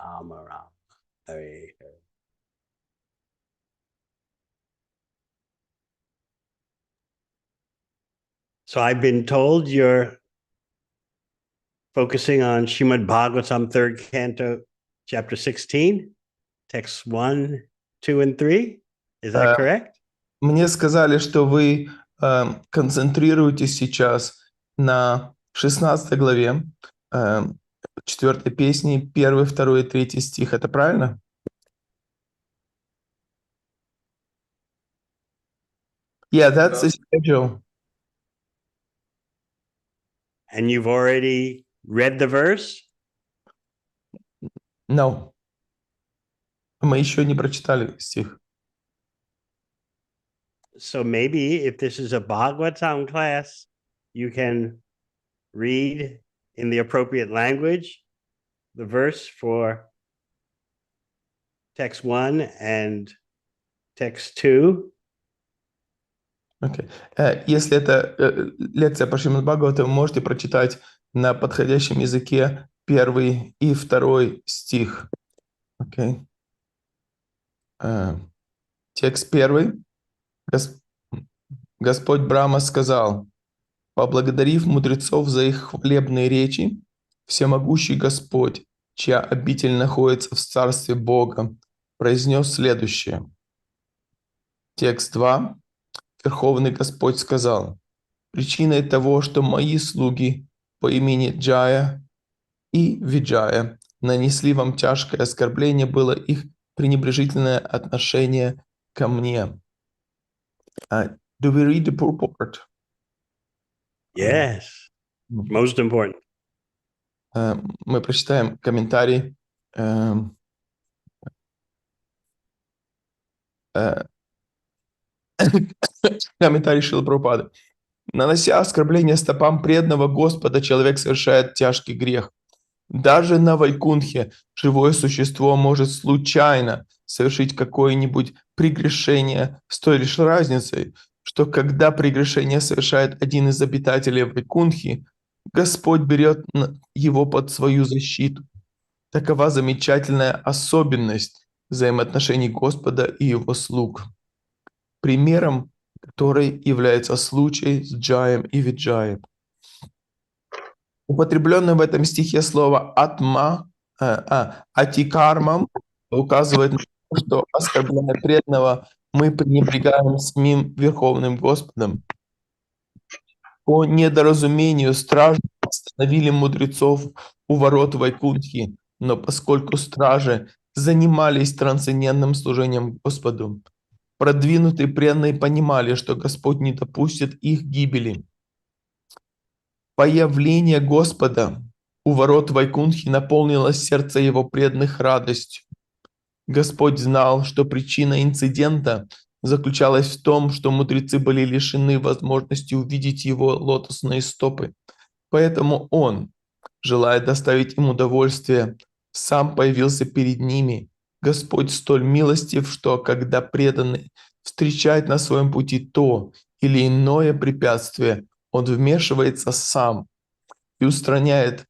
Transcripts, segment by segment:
Rama Rama. Hare Hare. So I've been told you're focusing on Shrimad Bhagavatam, 3rd canto, chapter 16, texts 1, 2, and 3. Is that correct? Мне сказали, что вы концентрируетесь сейчас на 16 главе 4 песни, 1, 2 и 3 стих. Это правильно? Yeah, that's the schedule. And you've already read the verse? No. Мы еще не прочитали стих. So maybe if this is a Bhagavatam class, you can read in the appropriate language the verse for text 1 and text 2. Okay. Если это лекция по Шримад Бхагаватам, вы можете прочитать на подходящем языке 1 и 2 стих. Okay. Текст 1. Господь Брахма сказал: поблагодарив мудрецов за их хвалебные речи, всемогущий Господь, чья обитель находится в царстве Бога, произнес следующее. Текст 2. Верховный Господь сказал: причиной того, что мои слуги по имени Джая и Виджая нанесли вам тяжкое оскорбление, было их пренебрежительное отношение ко мне. Do we read the purport? Yes, most important. Мы прочитаем комментарий. Комментарий Шрилы Прабхупады. Нанося оскорбление стопам преданного Господа, человек совершает тяжкий грех. Даже на Вайкунтхе живое существо может случайно совершить какое-нибудь прегрешение с той лишь разницей, что когда прегрешение совершает один из обитателей Вайкунтхи, Господь берет его под свою защиту. Такова замечательная особенность взаимоотношений Господа и его слуг. Примером которой является случай с Джаем и Виджаем. Употребленное в этом стихе слово атикармам указывает на то, что, оскорбляя преданного, мы пренебрегаем самим Верховным Господом. По недоразумению стражи остановили мудрецов у ворот Вайкунтхи, но поскольку стражи занимались трансцендентным служением Господу, продвинутые преданные понимали, что Господь не допустит их гибели. Появление Господа у ворот Вайкунтхи наполнило сердце его преданных радостью. Господь знал, что причина инцидента заключалась в том, что мудрецы были лишены возможности увидеть его лотосные стопы. Поэтому он, желая доставить им удовольствие, сам появился перед ними. Господь столь милостив, что когда преданный встречает на своем пути то или иное препятствие, он вмешивается сам и устраивает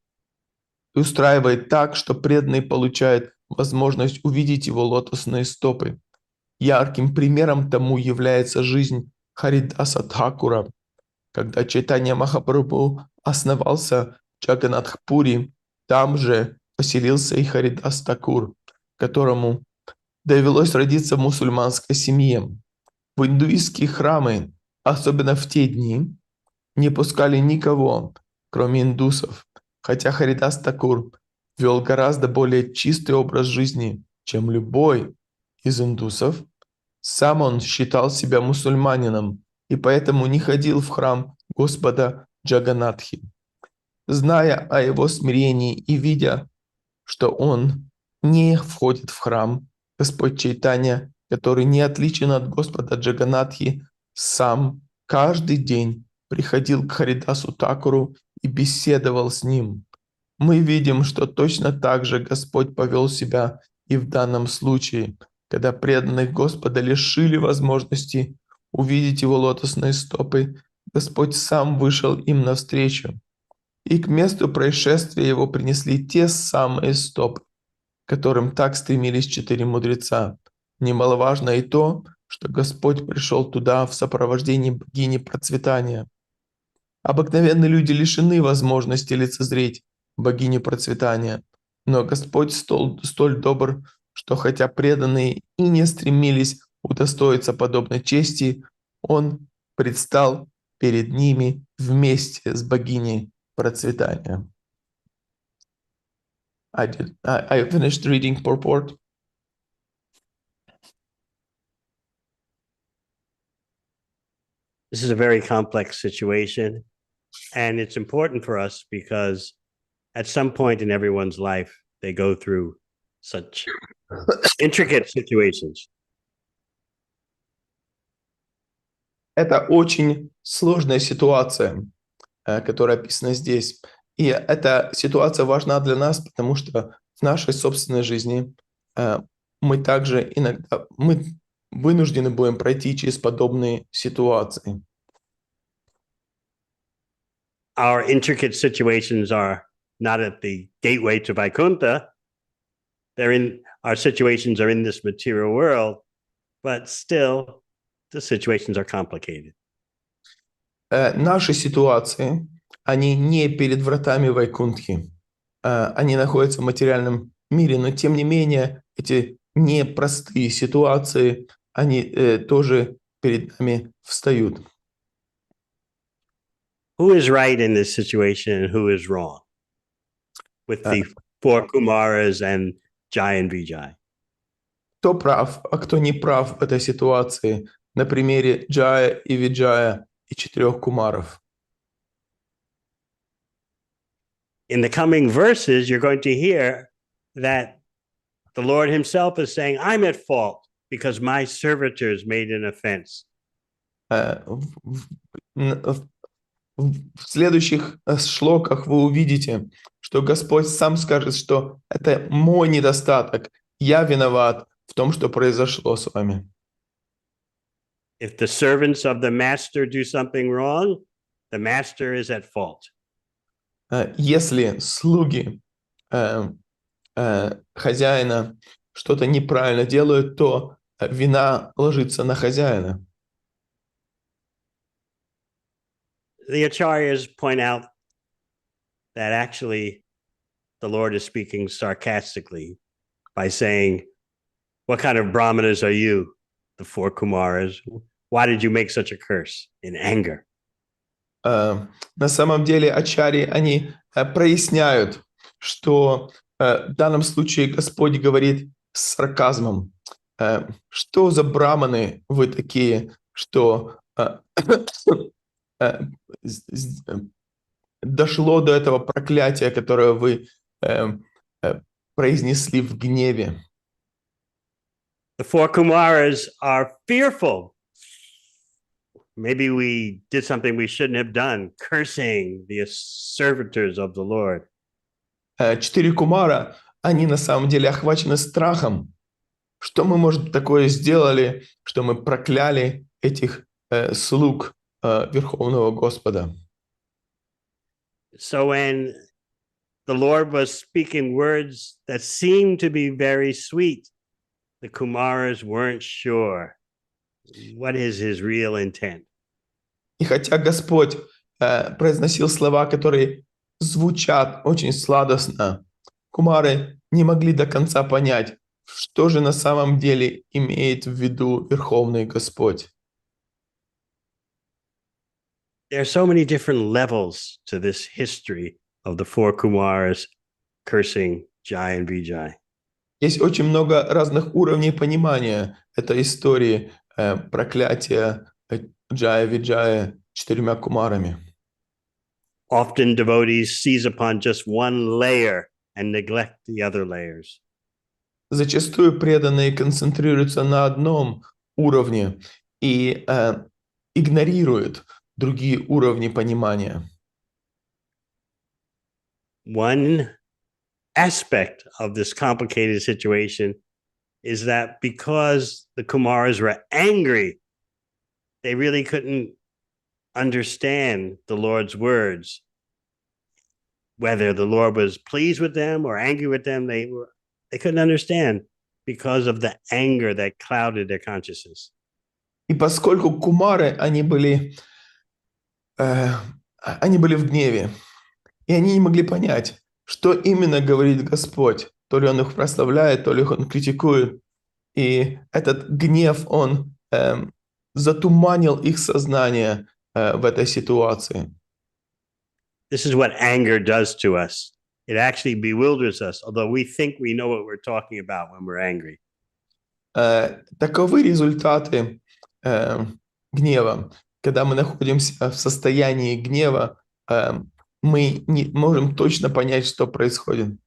так, что преданный получает возможность увидеть его лотосные стопы. Ярким примером тому является жизнь Харидаса Тхакура. Когда Чайтанья Махапрабху основался в Джаганнатхпури, там же поселился и Харидас Такур, которому довелось родиться в мусульманской семье. В индуистские храмы, особенно в те дни, не пускали никого, кроме индусов, хотя Харидас Такур вел гораздо более чистый образ жизни, чем любой из индусов. Сам он считал себя мусульманином и поэтому не ходил в храм Господа Джаганнатхи. Зная о его смирении и видя, что он не входит в храм, Господь Чайтанья, который не отличен от Господа Джаганнатхи, сам каждый день приходил к Харидасу Такуру и беседовал с ним. Мы видим, что точно так же Господь повел себя и в данном случае, когда преданных Господа лишили возможности увидеть его лотосные стопы, Господь сам вышел им навстречу, и к месту происшествия его принесли те самые стопы, которым так стремились 4 мудреца. Немаловажно и то, что Господь пришел туда в сопровождении богини процветания. Обыкновенные люди лишены возможности лицезреть богиню процветания, но Господь столь добр, что хотя преданные и не стремились удостоиться подобной чести, Он предстал перед ними вместе с богиней процветания. I finished reading purport. This is a very complex situation, and it's important for us because at some point in everyone's life, they go through such intricate situations. Это очень сложная ситуация, которая описана здесь. И эта ситуация важна для нас, потому что в нашей собственной жизни мы также иногда вынуждены будем пройти через подобные ситуации. Our intricate situations are not at the gateway to Vaikuntha. Our situations are in this material world, but still the situations are complicated. Наши ситуации, они не перед вратами Вайкунтхи. Они находятся в материальном мире, но тем не менее эти непростые ситуации, они тоже перед нами встают. Who is right in this situation and who is wrong with the 4 Kumaras and Jai and Vijay? Кто прав, а кто не прав в этой ситуации на примере Джая и Виджая и 4 кумаров? In the coming verses, you're going to hear that the Lord himself is saying, I'm at fault because my servitors made an offense. В следующих шлоках вы увидите, что Господь сам скажет, что это мой недостаток, я виноват в том, что произошло с вами. If the servants of the master do something wrong, the master is at fault. Если слуги хозяина что-то неправильно делают, то вина ложится на хозяина. The acharyas point out that actually the Lord is speaking sarcastically by saying, what kind of brahmanas are you, the 4 Kumaras? Why did you make such a curse in anger? На самом деле ачарьи, они проясняют, что в данном случае Господь говорит с сарказмом. Что за браманы вы такие, что дошло до этого проклятия, которое вы произнесли в гневе? The 4 Kumaras are fearful. Maybe we did something we shouldn't have done, cursing the servitors of the Lord. 4 кумара, они на самом деле охвачены страхом. Что мы, может, такое сделали, что мы прокляли этих слуг Верховного Господа? So when the Lord was speaking words that seemed to be very sweet, the Kumaras weren't sure what is his real intent. И хотя Господь произносил слова, которые звучат очень сладостно, кумары не могли до конца понять, что же на самом деле имеет в виду Верховный Господь. There are so many different levels to this history of the 4 Kumaras cursing Jai and Vijay. Есть очень много разных уровней понимания этой истории проклятия Джая Виджая 4 кумарами. Often devotees seize upon just one layer and neglect the other layers. Зачастую преданные концентрируются на одном уровне и игнорируют другие уровни понимания. One aspect of this complicated situation is that because the Kumaras were angry, they really couldn't understand the Lord's words. Whether the Lord was pleased with them or angry with them, they were They couldn't understand because of the anger that clouded their consciousness. И поскольку кумары, они были в гневе, и они не могли понять, что именно говорит Господь. То ли Он их прославляет, то ли Он критикует. И этот гнев, он затуманил их сознание в этой ситуации. This is what anger does to us. It actually bewilders us, although we think we know what we're talking about when we're angry. Таковы результаты гнева. Когда мы находимся в состоянии гнева, мы не можем точно понять, что происходит.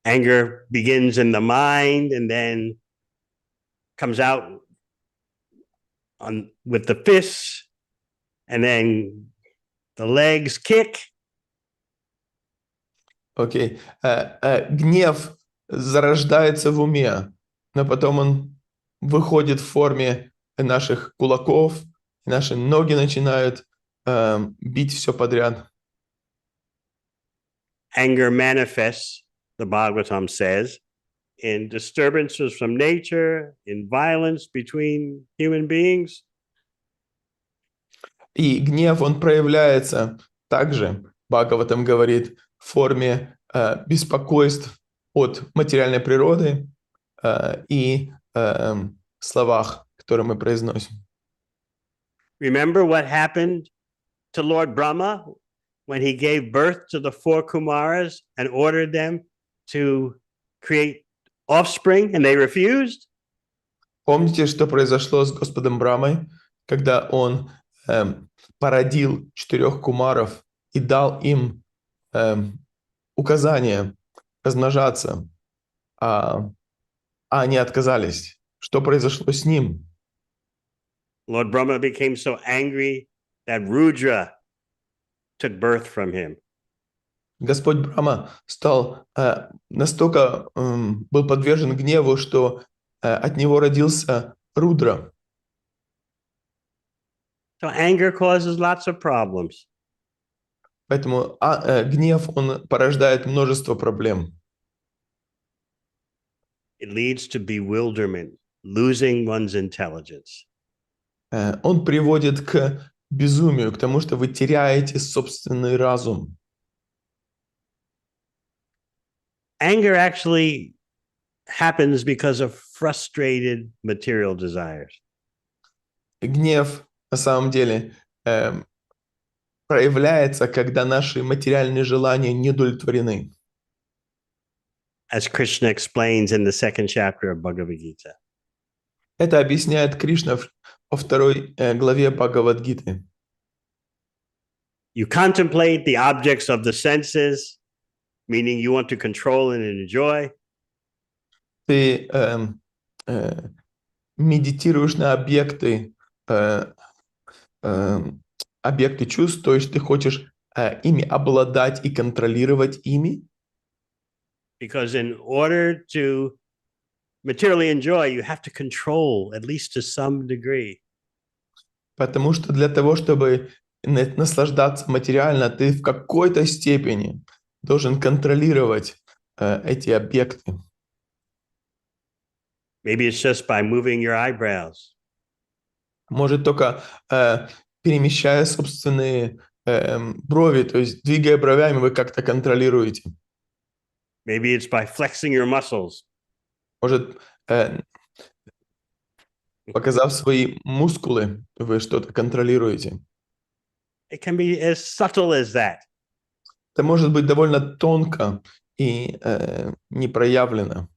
Anger begins in the mind and then comes out with the fists, and then the legs kick. Окей. Гнев зарождается в уме, но потом он выходит в форме наших кулаков, и наши ноги начинают бить все подряд. Anger manifests, the Bhagavatam says, in disturbances from nature, in violence between human beings. И гнев, он проявляется также, Бхагаватам говорит, в форме беспокойств от материальной природы и словах, которые мы произносим. Remember what happened to Lord Brahma when he gave birth to the 4 Kumaras and ordered them to create offspring, and they refused? Помните, что произошло с Господом Брамой, когда он породил 4 кумаров и дал им указание размножаться, а они отказались? Что произошло с ним? Lord Brahma became so angry that Rudra took birth from him. Господь Брахма стал настолько был подвержен гневу, что от него родился Рудра. So anger causes lots of problems. Поэтому гнев, он порождает множество проблем. It leads to bewilderment, losing one's intelligence. Он приводит к безумию, к тому, что вы теряете собственный разум. Anger actually happens because of frustrated material desires. Гнев, на самом деле, проявляется, когда наши материальные желания не удовлетворены. As Krishna explains in the 2nd chapter of Bhagavad Gita. Это объясняет Кришна во 2 главе Бхагавад-гиты. You contemplate the objects of the senses, meaning you want to control and enjoy. Ты медитируешь на объекты чувств, то есть ты хочешь ими обладать и контролировать ими. Because in order to materially enjoy, you have to control, at least to some degree. Потому что для того, чтобы наслаждаться материально, ты в какой-то степени должен контролировать эти объекты. Maybe it's just by moving your eyebrows. Может, только перемещая собственные брови, то есть двигая бровями, вы как-то контролируете. Maybe it's by flexing your muscles. Может, показав свои мускулы, вы что-то контролируете. It can be as subtle as that. Это может быть довольно тонко и не проявлено.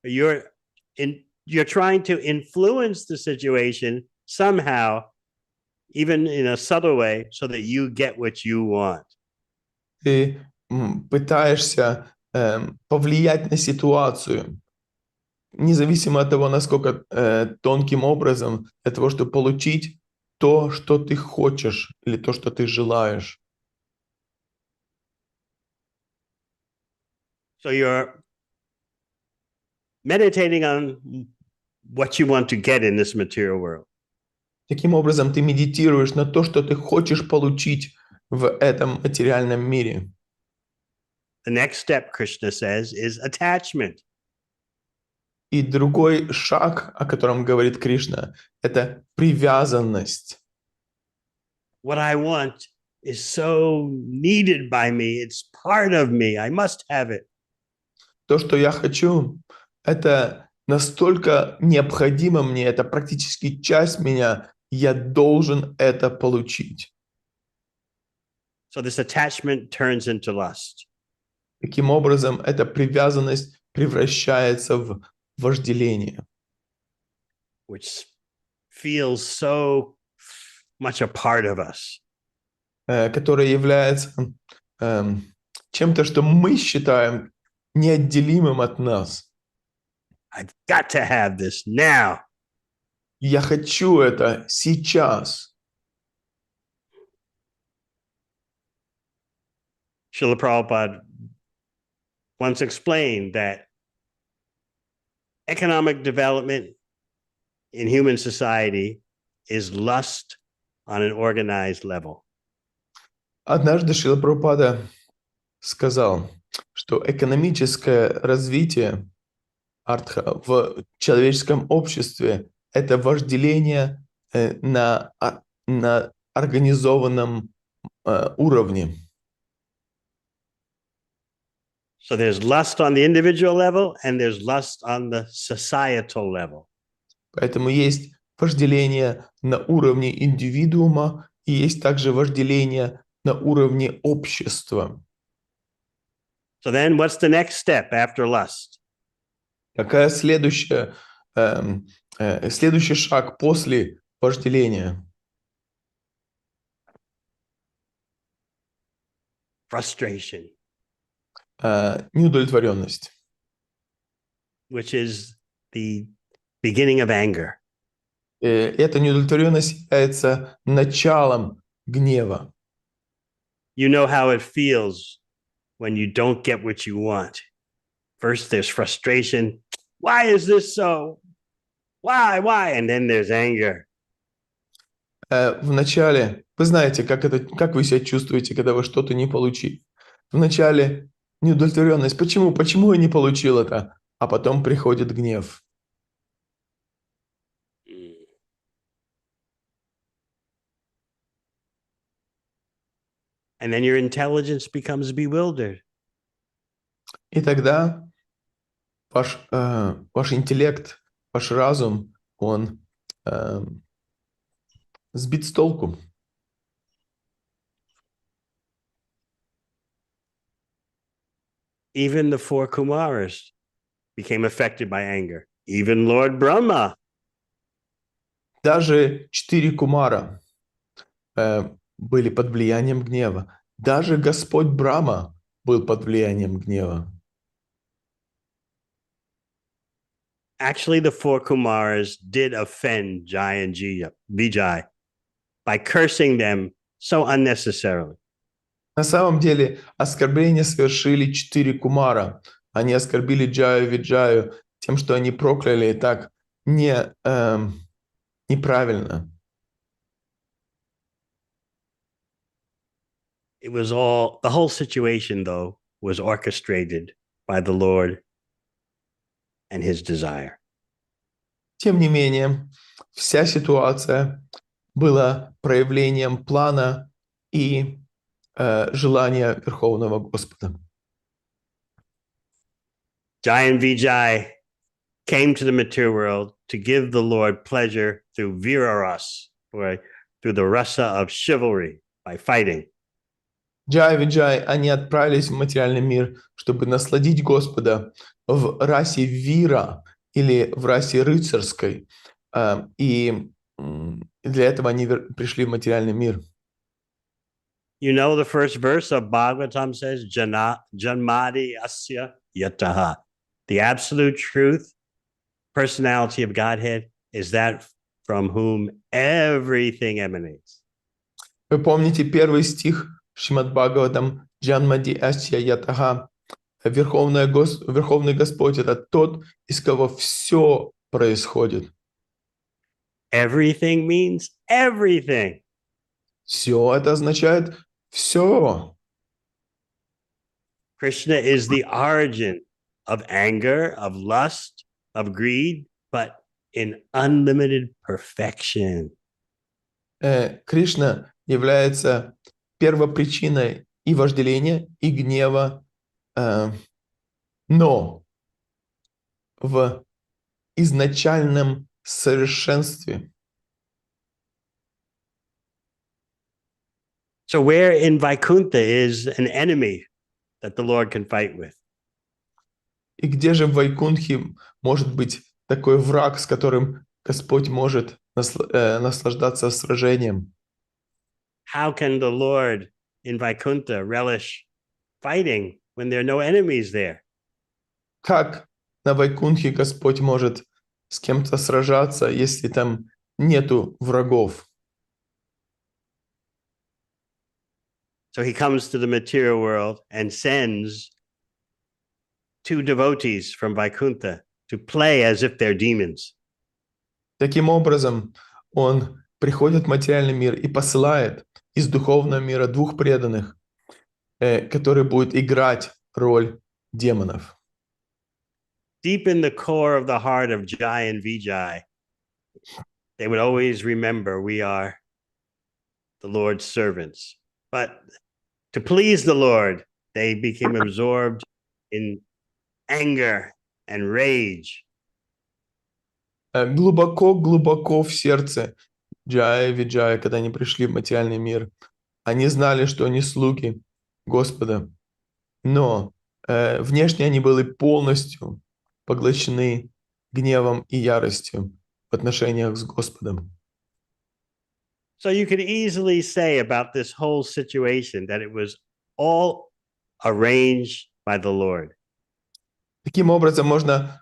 You're trying to influence the situation somehow, even in a subtle way, so that you get what you want. Ты пытаешься повлиять на ситуацию, независимо от того, насколько тонким образом, для того, чтобы получить то, что ты хочешь, или то, что ты желаешь. So you're meditating on what you want to get in this material world. Таким образом, ты медитируешь на то, что ты хочешь получить в этом материальном мире. The next step, Krishna says, is attachment. И другой шаг, о котором говорит Кришна, это привязанность. What I want is so needed by me. It's part of me. I must have it. То, что я хочу, это настолько необходимо мне, это практически часть меня, я должен это получить. So this attachment turns into lust. Таким образом, эта привязанность превращается в вожделение, Which feels so much a part of us. которое является чем-то, что мы считаем неотделимым от нас. I've got to have this now. Я хочу это сейчас. Srila Prabhupada once explained that economic development in human society is lust on an organized level. Однажды Шрила Прабхупада сказал, что экономическое развитие артха в человеческом обществе – это вожделение на организованном уровне. So there's lust on the individual level and there's lust on the societal level. Поэтому есть вожделение на уровне индивидуума и есть также вожделение на уровне общества. So then what's the next step after lust? Какая следующий шаг после вожделения? Frustration, Неудовлетворенность, which is the beginning of anger. Эта неудовлетворенность является началом гнева. You know how it feels when you don't get what you want. First, there's frustration. Why is this so? Why? And then there's anger. Вначале, вы знаете, как вы себя чувствуете, когда вы что-то не получили. Вначале неудовлетворенность. Почему я не получил это? А потом приходит гнев. And then your intelligence becomes bewildered. И тогда ваш интеллект, ваш разум, он сбит с толку. Even the four Kumaras became affected by anger. Even Lord Brahma. Даже 4 кумара были под влиянием гнева. Даже Господь Брахма был под влиянием гнева. Actually, the four Kumaras did offend Jai and Vijay by cursing them so unnecessarily. На самом деле оскорбление совершили 4 кумара. Они оскорбили Джаю и Виджаю тем, что они прокляли так неправильно. It was the whole situation, though, was orchestrated by the Lord and his desire. Тем не менее, вся ситуация была проявлением плана и желания Верховного Господа. Jai and Vijay came to the material world to give the Lord pleasure through viraras, or through the rasa of chivalry, by fighting. Джай и Виджай, они отправились в материальный мир, чтобы насладить Господа в расе вира или в расе рыцарской. И для этого они пришли в материальный мир. You know, the first verse of Bhagavatam says, Janmadi asya yataha. The absolute truth, personality of Godhead, is that from whom everything emanates. Вы помните первый стих Шримад Бхагаватам Джанмади Асья Ятага. Верховный Господь – это тот, из кого все происходит. Everything means everything. Все это означает все. Krishna is the origin of anger, of lust, of greed, but in unlimited perfection. Кришна является первопричиной и вожделения, и гнева, но в изначальном совершенстве. So where in Vaikuntha is an enemy that the Lord can fight with? И где же в Вайкунтхе может быть такой враг, с которым Господь может наслаждаться сражением? How can the Lord in Vaikuntha relish fighting when there are no enemies there? Как на Вайкунтхе Господь может с кем-то сражаться, если там нету врагов? So he comes to the material world and sends two devotees from Vaikuntha to play as if they're demons. Таким образом, Он приходит в материальный мир и посылает из духовного мира двух преданных, которые будут играть роль демонов. Deep in the core of the heart of Jai and Vijay, they would always remember we are the Lord's servants. But to please the Lord, they became absorbed in anger and rage. Глубоко-глубоко в сердце Джая и Виджая, когда они пришли в материальный мир, они знали, что они слуги Господа, но внешне они были полностью поглощены гневом и яростью в отношениях с Господом. So you could easily say about this whole situation that it was all arranged by the Lord. Таким образом, можно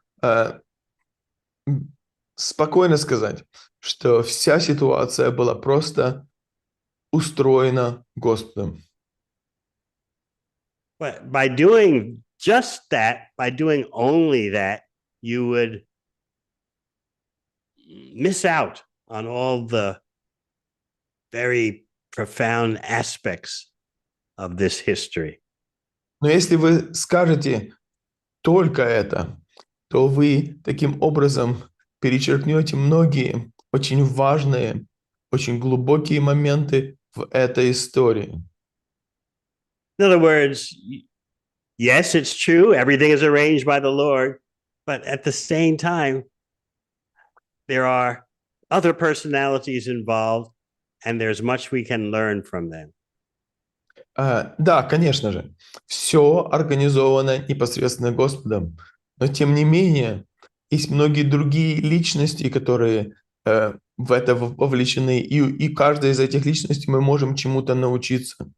спокойно сказать, что вся ситуация была просто устроена Господом. But by doing just that, by doing only that, you would miss out on all the very profound aspects of this history. Но если вы скажете только это, то вы таким образом перечеркнете многие очень важные, очень глубокие моменты в этой истории. In other words, yes, it's true, everything is arranged by the Lord, but at the same time, there are other personalities involved, and there's much we can learn from them. Да, конечно же, все организовано непосредственно Господом, но тем не менее есть многие другие личности, которые в это вовлечены, и каждой из этих личностей мы можем чему-то научиться.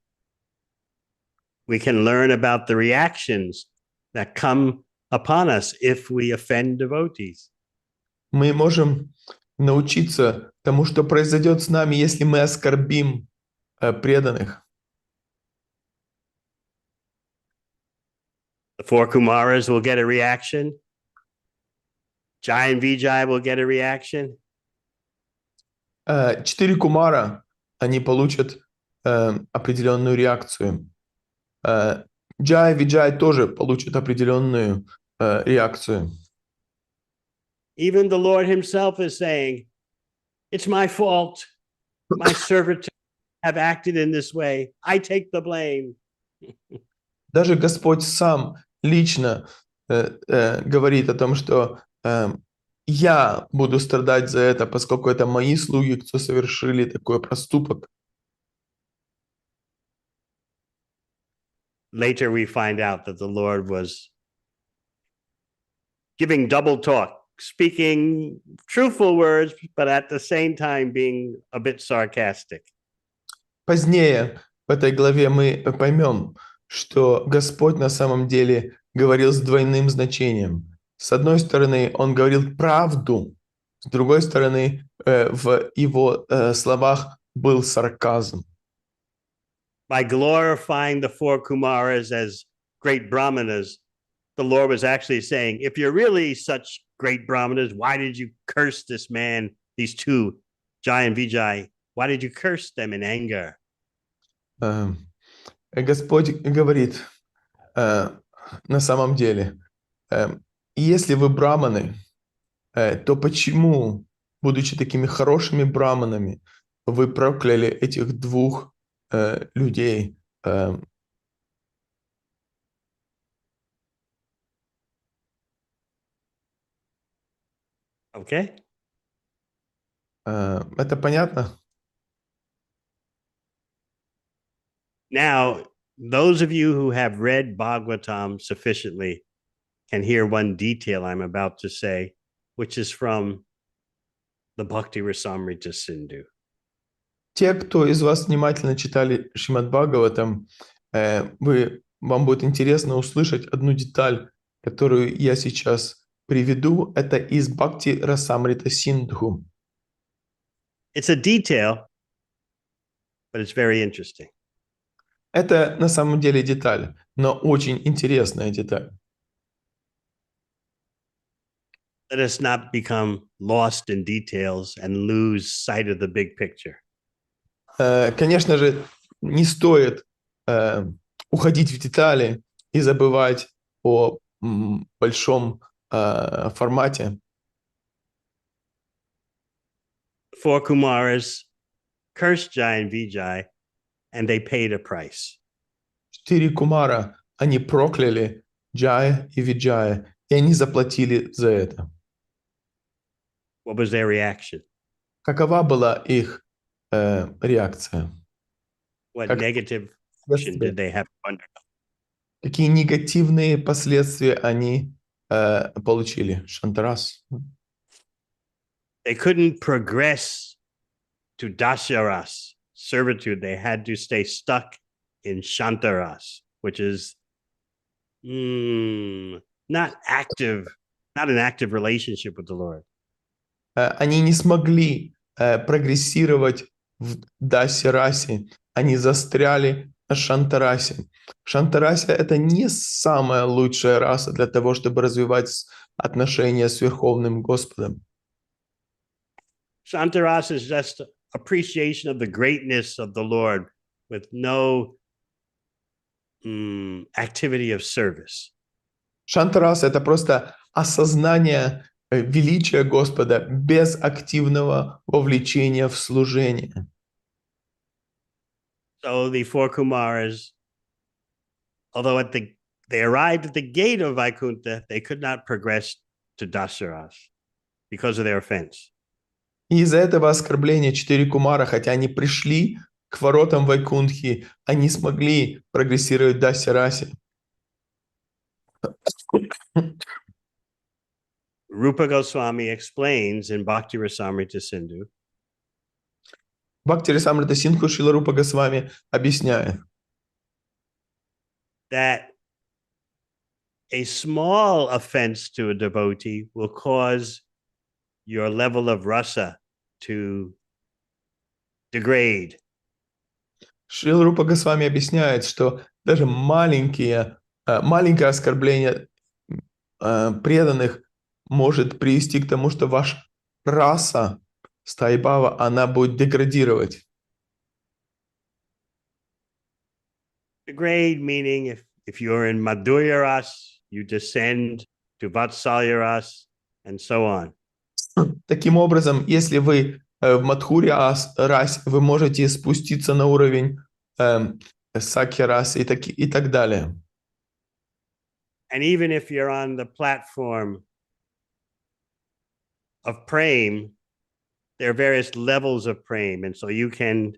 We can learn about the reactions that come upon us if we offend devotees. Мы можем научиться тому, что произойдет с нами, если мы оскорбим преданных. The four Kumaras will get a reaction. Jai and Vijay will get a reaction. 4 Кумара, они получат определенную реакцию. Джай и Виджай тоже получат определенную реакцию. Even the Lord himself is saying, it's my fault. My servitors have acted in this way. I take the blame. Даже Господь сам лично говорит о том, что я буду страдать за это, поскольку это мои слуги, кто совершили такой проступок. Later, we find out that the Lord was giving double talk, speaking truthful words, but at the same time being a bit sarcastic. Позднее в этой главе мы поймем, что Господь на самом деле говорил с двойным значением. С одной стороны, Он говорил правду, с другой стороны, в Его словах был сарказм. By glorifying the four Kumaras as great Brahmanas, the Lord was actually saying, if you're really such great Brahmanas, why did you curse this man, these two, Jai and Vijay? Why did you curse them in anger? Господь говорит, на самом деле, если вы браманы, то почему, будучи такими хорошими браманами, вы прокляли этих двух людей? Okay? Это понятно? Now, those of you who have read Bhagavatam sufficiently can hear one detail I'm about to say, which is from the Bhakti Rasamrita Sindhu. Те, кто из вас внимательно читали Шримад Бхагаватам, вам будет интересно услышать одну деталь, которую я сейчас приведу. Это из Бхакти Расамрита Синдху. It's a detail, but it's very interesting. Это на самом деле деталь, но очень интересная деталь. Let us not become lost in details and lose sight of the big picture. Конечно же, не стоит уходить в детали и забывать о большом формате. Four Kumaras cursed Jai and Vijay, and they paid a price. 4 кумара, они прокляли Джая и Виджая, и они заплатили за это. What was their reaction? Какова была их реакция? What Как negative action did they have to undergo? Какие негативные последствия они получили? Шантарас. They couldn't progress to Dasyaras, servitude. They had to stay stuck in Shantaras, which is not an active relationship with the Lord. Они не смогли прогрессировать в Дасярасе. Они застряли на Шантарасе. Шантарася — это не самая лучшая раса для того, чтобы развивать отношения с Верховным Господом. Shantaras is just appreciation of the greatness of the Lord with no activity of service. Шантарас — это просто осознание величия Господа без активного вовлечения в служение. So the four Kumaras, although they arrived at the gate of Vaikuntha, they could not progress to Dasaras because of their offense. И из-за этого оскорбления 4 кумара, хотя они пришли к воротам Вайкунтхи, они смогли прогрессировать в Дасярасе. Rupa Goswami explains in Bhakti Rasamrita Sindhu Бхакти Расамрита Синдху Шрила Рупа Госвами объясняет, that a small offense to a devotee will cause your level of rasa to degrade. Шрила Рупа Госвами объясняет, что даже маленькое оскорбление преданных может привести к тому, что ваша раса стайбава, она будет деградировать. Degrade meaning if you're in Madhurya ras, you descend to Vatsalya ras, and so on. Таким образом, если вы в Мадхуре расе, вы можете спуститься на уровень Сакья расы и так далее. And even if you're on the platform of prem, there are various levels of prem, and so you can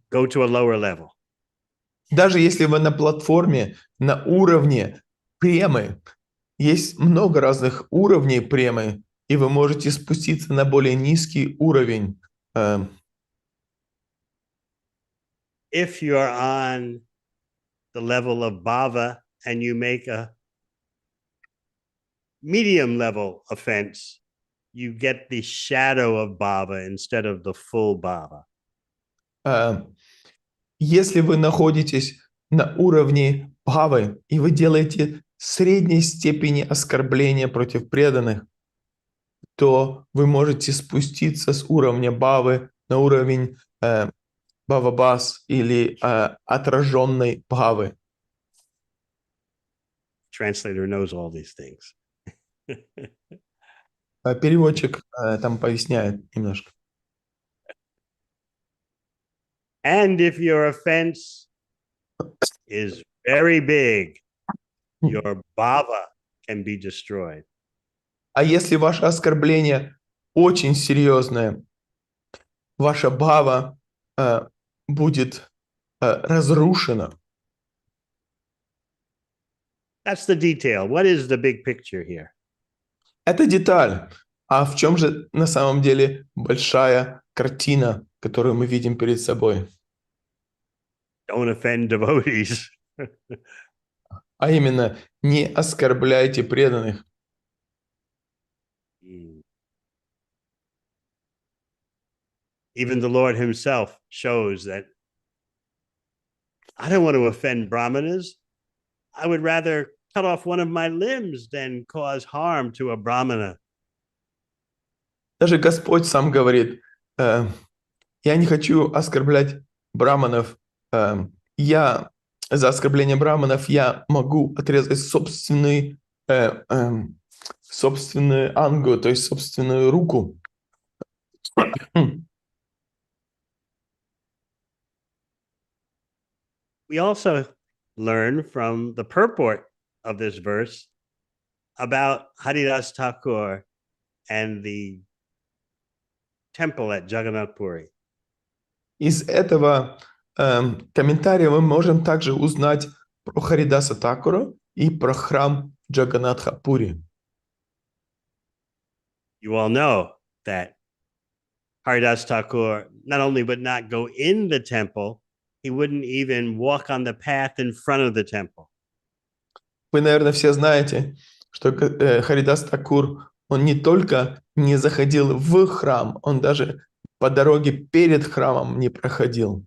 go to a lower level. Даже если вы на платформе, на уровне премы, есть много разных уровней премы, и вы можете спуститься на более низкий уровень. If you're on the level of bhava and you make a medium level offense, you get the shadow of bhava instead of the full bhava. Если вы находитесь на уровне бхавы, и вы делаете средней степени оскорбления против преданных, то вы можете спуститься с уровня бхавы на уровень бхавабас или отраженной бхавы. translator knows all these things. Переводчик там поясняет немножко. And if your offense is very big, your bhava can be destroyed. А если ваше оскорбление очень серьезное, ваша бхава будет разрушена. That's the detail. What is the big picture here? Это деталь. А в чем же на самом деле большая картина, которую мы видим перед собой? Don't offend devotees. А именно, не оскорбляйте преданных. Even the Lord himself shows that I don't want to offend brahmanas. I would rather cut off one of my limbs than cause harm to a brahmana. Даже Господь сам говорит, я не хочу оскорблять браманов. За оскорбление браманов я могу отрезать собственную ангу, то есть собственную руку. We also learn from the purport of this verse about Haridas Thakur and the temple at Jagannath Puri. Из этого комментария мы можем также узнать про Харидаса Такура и про храм Джаганатха Пури. You all know that Haridas Thakur not only would not go in the temple, he wouldn't even walk on the path in front of the temple. Вы, наверное, все знаете, что Харидас Такур, он не только не заходил в храм, он даже по дороге перед храмом не проходил.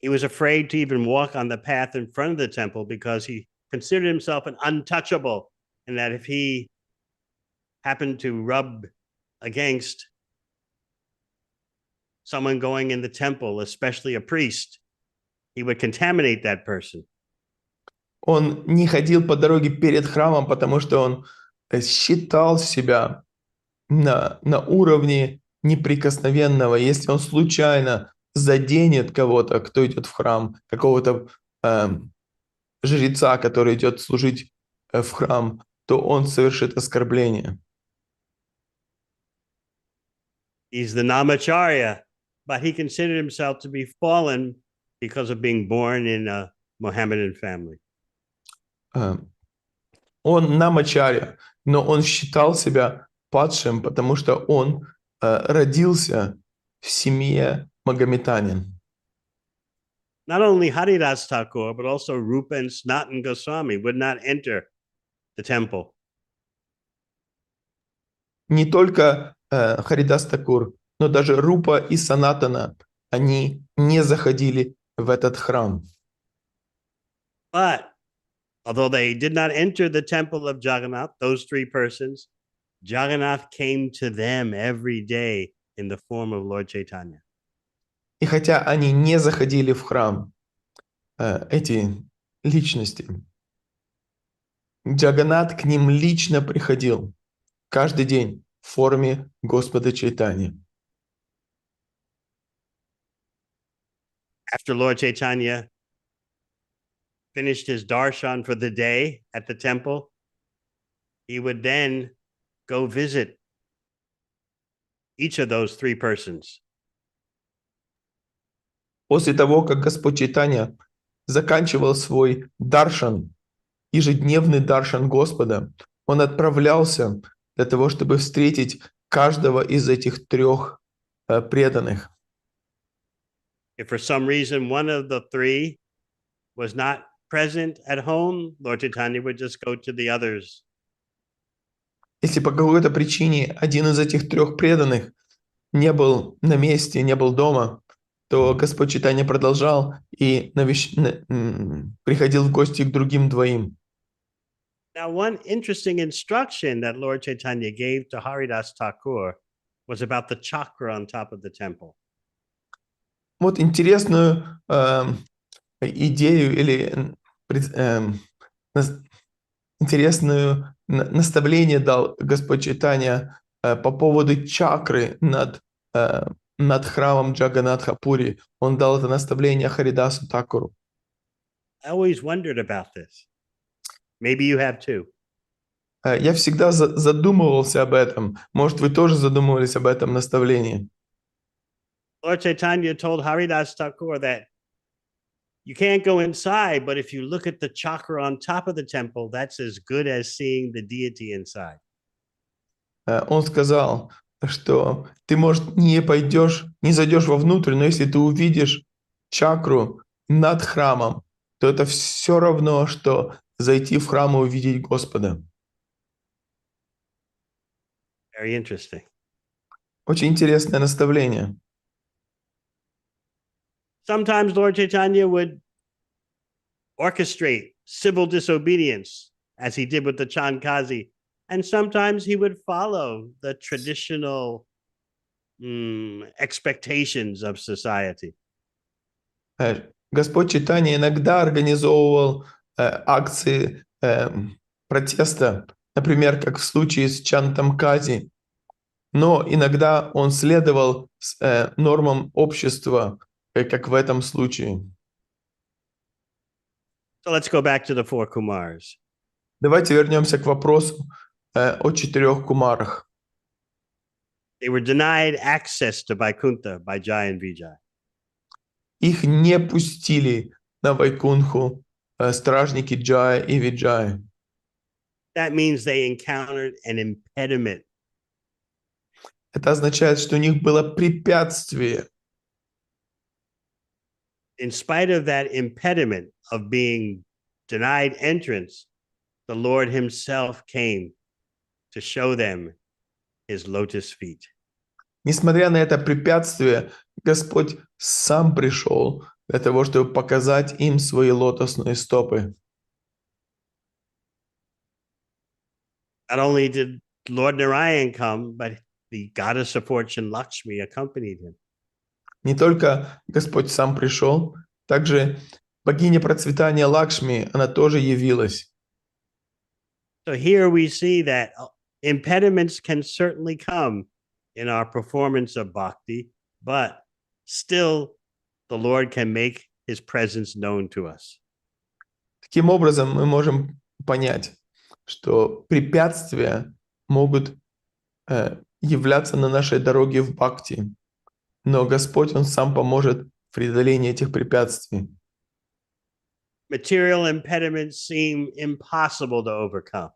He was afraid to even walk on the path in front of the temple because he considered himself an untouchable, and that if he happened to rub against someone going in the temple, especially a priest, he would contaminate that person. Он не ходил по дороге перед храмом, потому что он считал себя на уровне неприкосновенного. Если он случайно заденет кого-то, кто идет в храм, какого-то жреца, который идет служить в храм, то он совершит оскорбление. He's the Namacharya, but he considered himself to be fallen because of being born in a Mohammedan family. Он намачарья, но он считал себя падшим, потому что он родился в семье магометанин. Not only Haridas Thakur, but also Rupa and Sanatana Goswami would not enter the temple. Не только Харидас Такур, но даже Рупа и Санатана, они не заходили в этот храм. But although they did not enter the temple of Jagannath, those three persons, Jagannath came to them every day in the form of Lord Chaitanya. И хотя они не заходили в храм, эти личности, Джаганнат к ним лично приходил каждый день в форме Господа Чайтаньи. After Lord Chaitanya finished his darshan for the day at the temple, he would then go visit each of those three persons. После того, как Господь Чайтанья заканчивал свой даршан, ежедневный даршан Господа, он отправлялся для того, чтобы встретить каждого из этих трех преданных. If for some reason one of the three was not present at home, Lord Chaitanya would just go to the others. Если по какой-то причине один из этих трех преданных не был на месте, не был дома, то Господь Чайтанья продолжал и приходил в гости к другим двоим. Now, one interesting instruction that Lord Chaitanya gave to Haridas Thakur was about the chakra on top of the temple. Вот интересную идею или интересное наставление дал Господь Чайтанья по поводу чакры над храмом Джаганнатха-пури. Он дал это наставление Харидасу Такуру. I always wondered about this. Maybe you have too. Я всегда задумывался об этом. Может, вы тоже задумывались об этом наставлении. Lord Chaitanya told Haridas Thakur that you can't go inside, but if you look at the chakra on top of the temple, that's as good as seeing the deity inside. Он сказал, что ты, может, не зайдешь вовнутрь, но если ты увидишь чакру над храмом, то это все равно, что зайти в храм и увидеть Господа. Very interesting. Очень интересное наставление. Sometimes Lord Chaitanya would orchestrate civil disobedience, as he did with the Chandkazi, and sometimes he would follow the traditional expectations of society. Господь Чайтанья иногда организовывал акции протеста, например, как в случае с Чантом Кази, но иногда он следовал нормам общества, как в этом случае. So let's go back to the four Kumars. Давайте вернемся к вопросу о 4 кумарах. They were denied access to Vaikuntha by Jai and Vijay. Их не пустили на Вайкунху стражники Джая и Виджая. That means they encountered an impediment. Это означает, что у них было препятствие. In spite of that impediment of being denied entrance, the Lord himself came to show them his lotus feet. Несмотря на это препятствие, Господь сам пришел для того, чтобы показать им свои лотосные стопы. Not only did Lord Narayan come, but the goddess of fortune Lakshmi accompanied him. Не только Господь сам пришел, также богиня процветания Лакшми, она тоже явилась. So here we see that impediments can certainly come in our performance of bhakti, but still the Lord can make his presence known to us. Таким образом, мы можем понять, что препятствия могут являться на нашей дороге в бхакти, но Господь, Он сам поможет в преодолении этих препятствий. Material impediments seem impossible to overcome.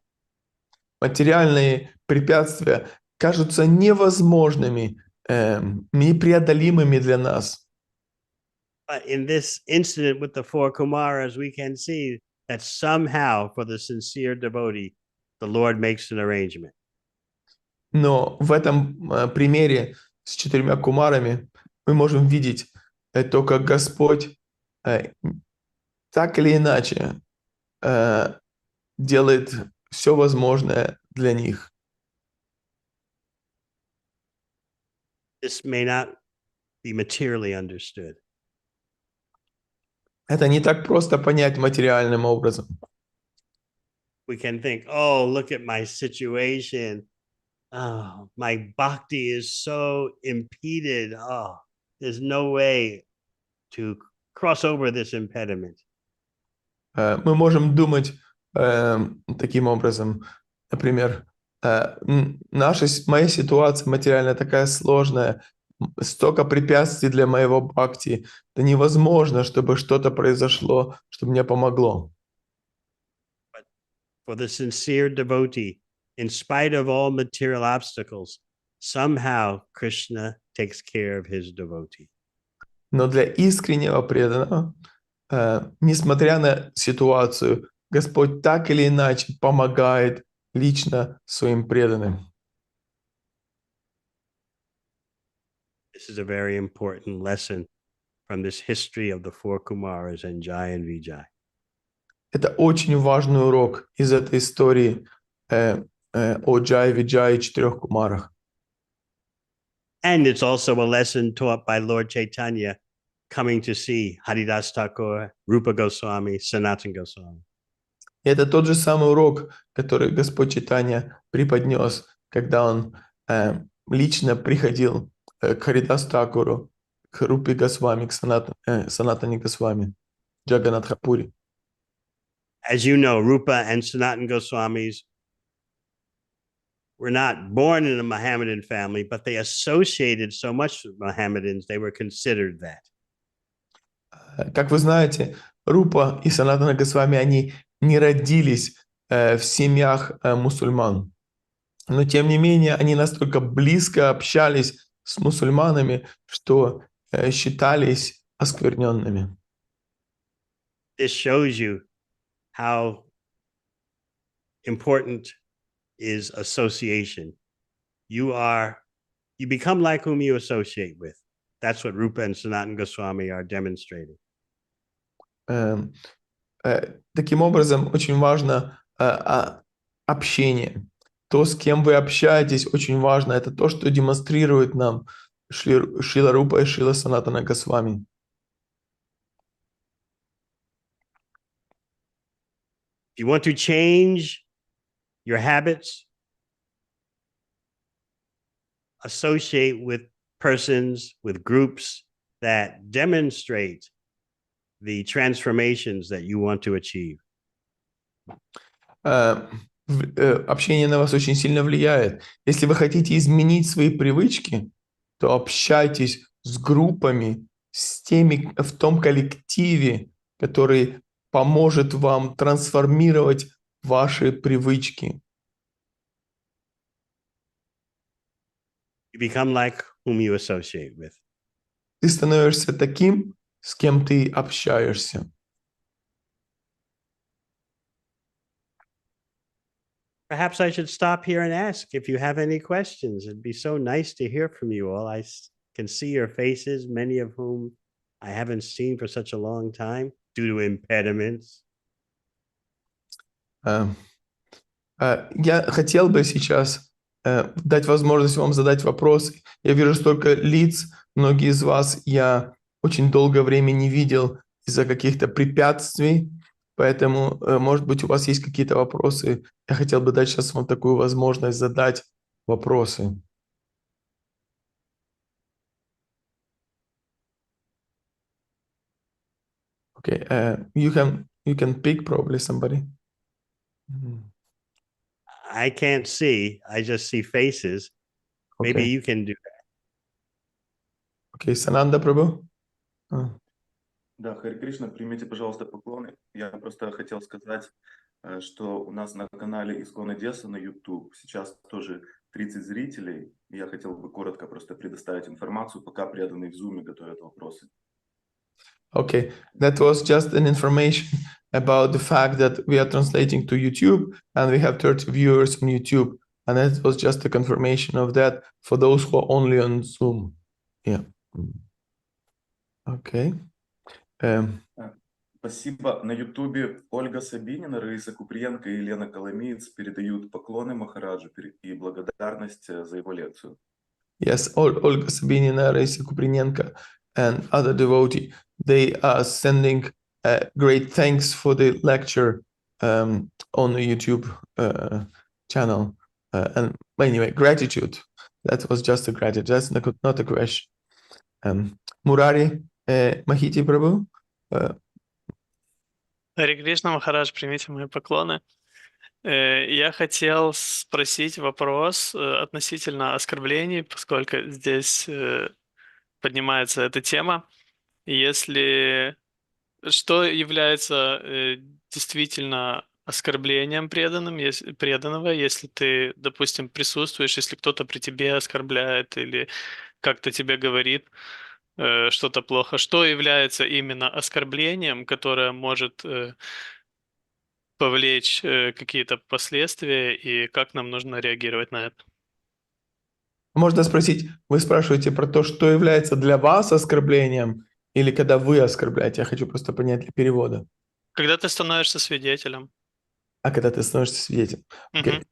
Материальные препятствия кажутся невозможными, непреодолимыми для нас. But in this incident with the four Kumaras, we can see that somehow, for the sincere devotee, the Lord makes an arrangement. Но в этом примере с 4 кумарами мы можем видеть то, как Господь так или иначе делает все возможное для них. This may not be materially understood. Это не так просто понять материальным образом. We can think, oh, look at my situation. Oh, my bhakti is so impeded. Oh, there's no way to cross over this impediment. Мы можем думать таким образом, например, моя ситуация материальная такая сложная, столько препятствий для моего бхакти, это невозможно, чтобы что-то произошло, чтобы мне помогло. But for the sincere devotee, in spite of all material obstacles, somehow Krishna takes care of his devotee. Но для искреннего преданного, несмотря на ситуацию, Господь так или иначе помогает лично своим преданным. This is a very important lesson from this history of the four Kumaras and Jai and Vijay. Это очень важный урок из этой истории о Джай, Виджай и 4 кумарах. And it's also a lesson taught by Lord Chaitanya coming to see Haridas Thakur, Rupa Goswami, Sanatana Goswami. И это тот же самый урок, который Господь Чайтанья преподнес, когда Он лично приходил к Харидас Такуру, к Рупе Госвами, к Санатане Госвами, Джаганатха Пури. As you know, Rupa and Sanatana Goswamis were not born in a Mohammedan family, but they associated so much with Mohammedans, they were considered that. Как вы знаете, Рупа и Санатана Госвами, они не родились в семьях мусульман. Но тем не менее, они настолько близко общались с мусульманами, что считались оскверненными. This shows you how important is association. You become like whom you associate with. That's what Rupa and Sanatana Goswami are demonstrating. Таким образом, очень важно общение. То, с кем вы общаетесь, очень важно. Это то, что демонстрирует нам Шрила Рупа и Шрила Санатана Госвами. If you want to change your habits, associate with persons, with groups that demonstrate the transformations that you want to achieve. Общение на вас очень сильно влияет. Если вы хотите изменить свои привычки, то общайтесь с группами, с теми в том коллективе, который поможет вам трансформировать ваши привычки. You become like whom you associate with. Ты становишься таким, с кем ты общаешься. Perhaps I should stop here and ask if you have any questions. It'd be so nice to hear from you all. I can see your faces, many of whom I haven't seen for such a long time due to impediments. Я хотел бы сейчас дать возможность вам задать вопросы. Я вижу столько лиц, многие из вас я очень долгое время не видел из-за каких-то препятствий, поэтому, может быть, у вас есть какие-то вопросы. Я хотел бы дать сейчас вам такую возможность задать вопросы. Okay, you can pick probably somebody. I can't see. I just see faces. Maybe Okay. you can do that. Okay, Sananda Prabhu. Да, Хари Кришна, примите, пожалуйста, поклоны. Я просто хотел сказать, что у нас на канале Искон Одесса на YouTube сейчас тоже 30 зрителей. Я хотел бы коротко просто предоставить информацию, пока преданные в Zoom готовят вопросы. Okay, that was just an information about the fact that we are translating to YouTube and we have 30 viewers on YouTube. And that was just a confirmation of that for those who are only on Zoom. Yeah. Okay. Спасибо. На YouTube Ольга Сабинина, Раиса Куприенко и Елена Коломиец передают поклоны Махараджу и благодарность за его лекцию. Yes, Olga Sabinina, Raisa Kuprinenko, and other devotee, they are sending great thanks for the lecture on the YouTube channel. And anyway, gratitude. That was just a gratitude. That's not a question. Murari Mahiti Prabhu. Хари Кришна, Махарадж, примите мои поклоны. Я хотел спросить вопрос относительно оскорблений, поскольку здесь поднимается эта тема. Что является действительно оскорблением преданного, если ты, допустим, присутствуешь, если кто-то при тебе оскорбляет или как-то тебе говорит что-то плохо, что является именно оскорблением, которое может повлечь какие-то последствия, и как нам нужно реагировать на это? Можно спросить, вы спрашиваете про то, что является для вас оскорблением, или когда вы оскорбляете? Я хочу просто понять для перевода. Когда ты становишься свидетелем. А когда ты становишься свидетелем. Okay.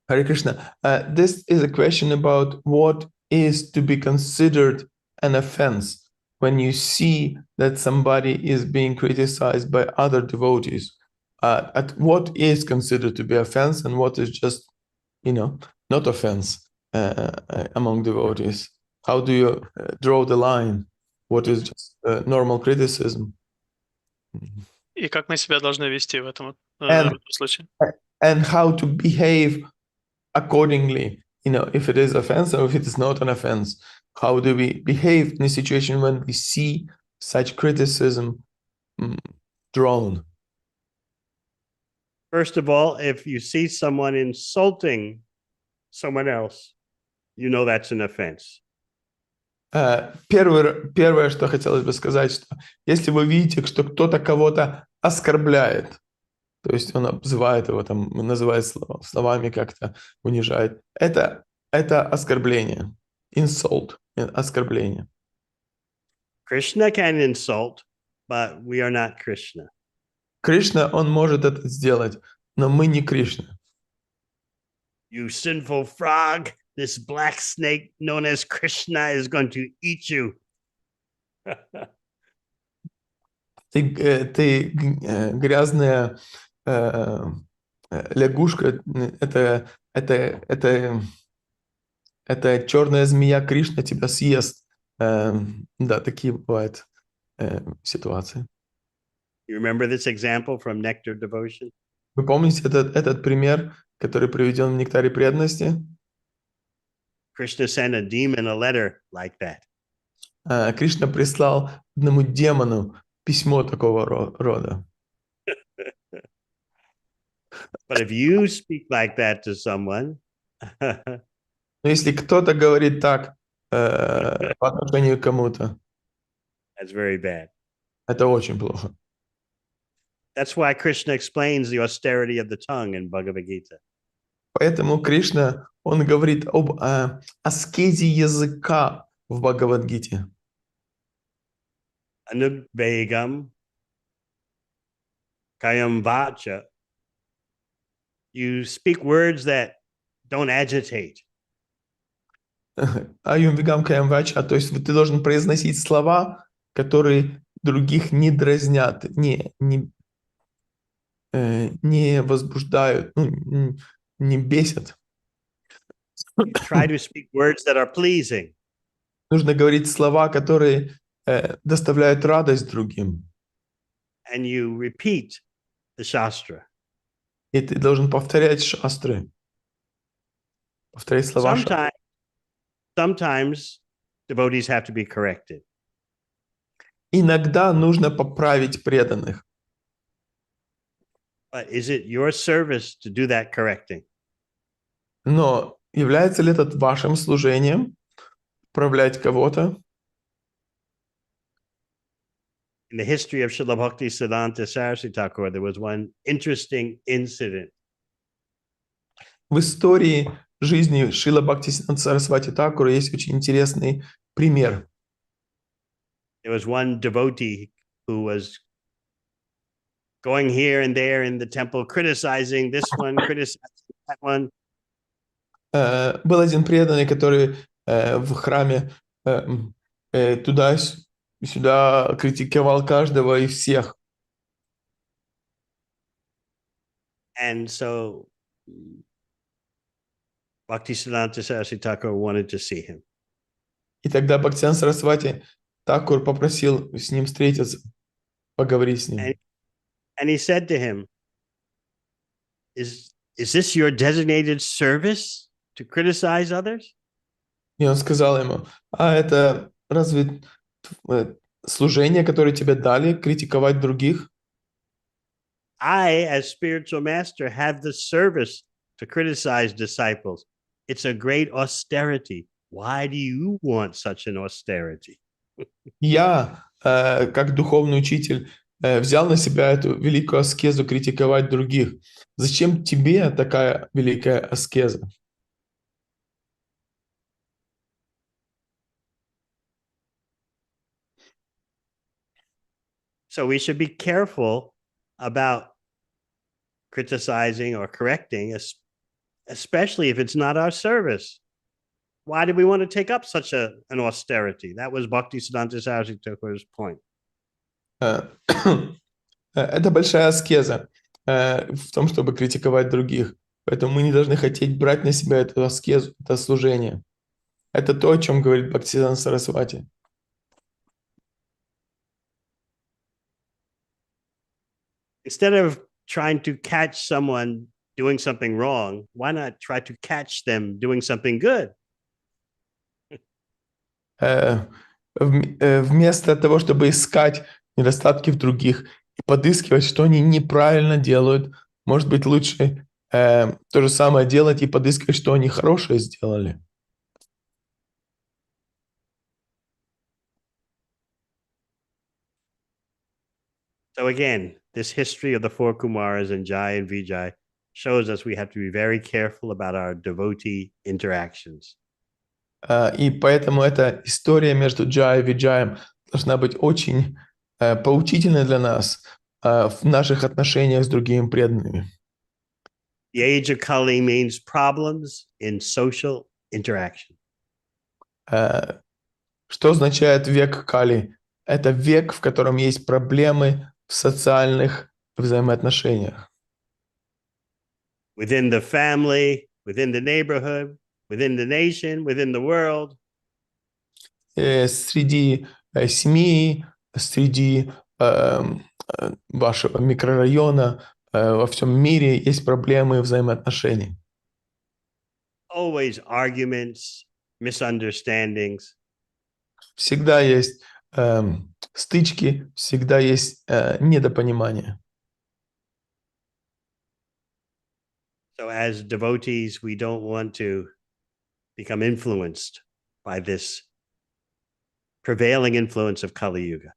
Hare Krishna, this is a question about what is to be considered an offense when you see that somebody is being criticized by other devotees? At what is considered to be offense and what is just, not offense among devotees? How do you draw the line? What is just normal criticism? И как мы себя должны вести в этом And- случае? And how to behave accordingly, if it is offense or if it is not an offense. How do we behave in a situation when we see such criticism drawn? First of all, if you see someone insulting someone else, you know that's an offense. Первое, что хотелось бы сказать, что если вы видите, что кто-то кого-то оскорбляет, то есть он обзывает его, там, называет словами как-то, унижает, это оскорбление, insult, оскорбление. Krishna can insult, but we are not Krishna. Кришна, он может это сделать, но мы не Кришна. You sinful frog, this black snake known as Krishna is going to eat you. Ты грязная лягушка, это черная змея Кришна тебя съест. Да, такие бывают ситуации. You remember this example from Nectar Devotion? Вы помните этот пример, который приведен в Нектаре преданности? Krishna sent a demon a letter like that. Кришна прислал одному демону письмо такого рода. But if you speak like that to someone, Но если кто-то говорит так по отношению к кому-то, that's very bad. это очень плохо. That's why Krishna explains the austerity of the tongue in Bhagavad Gita. Поэтому Кришна, он говорит об аскезе языка в Бхагавадгите. Anubhegam kayam vacha. You speak words that don't agitate. Аюмвигам каямвача, то есть ты должен произносить слова, которые других не дразнят, не возбуждают, не бесят. Try to speak words that are pleasing. Нужно говорить слова, которые доставляют радость другим. And you repeat the Shastra. И ты должен повторять шастры. Повторять слова шастры. Sometimes devotees have to be corrected. Иногда нужно поправить преданных. But is it your service to do that correcting? Но является ли это вашим служением поправлять кого-то? In the history of Srila Bhaktisiddhanta Saraswati Thakur, there was one interesting incident. В истории жизни Шрила Бхактисиддханта Сарасвати Thakura есть очень интересный пример. There was one devotee who was going here and there in the temple, criticizing this one, criticizing that one. Был один преданный, который в храме туда-сюда критиковал каждого и всех. And so Bhaktisiddhanta Saraswati Thakur wanted to see him. И тогда Бхактисиддханта Сарасвати Thakura попросил с ним встретиться, поговорить с ним. And he said to him, is this your designated service to criticize others? И он сказал ему, это разве служение, которое тебе дали, критиковать других? I, as spiritual master, have the service to criticize disciples. It's a great austerity. Why do you want such an austerity? Я, как духовный учитель, взял на себя эту великую аскезу критиковать других. Зачем тебе такая великая аскеза? So we should be careful about criticizing or correcting, especially if it's not our service. why did we want to take up such an austerity? That was Bhaktisiddhanta Saraswati Thakur's point. Это большая аскеза в том, чтобы критиковать других. Поэтому мы не должны хотеть брать на себя эту аскезу, это служение. Это то, о чем говорит Бхактисиддханта Сарасвати. Instead of trying to catch someone doing something wrong, why not try to catch them doing something good? Вместо того, чтобы искать недостатки в других и подыскивать, что они неправильно делают, может быть, лучше то же самое делать и подыскивать, что они хорошее сделали. So again, this history of the four Kumaras and Jai and Vijay shows us we have to be very careful about our devotee interactions. И поэтому эта история между Джай и Виджаем должна быть очень поучительной для нас в наших отношениях с другими преданными. The age of Kali means problems in social interaction. Что означает век Кали? Это век, в котором есть проблемы в социальных взаимоотношениях. Within the family, within the neighborhood, within the nation, within the world. Среди семьи, среди вашего микрорайона, во всем мире есть проблемы взаимоотношений. Always arguments, misunderstandings. Всегда есть стычки, всегда есть недопонимание. So as devotees, we don't want to become influenced by this prevailing influence of Kali Yuga.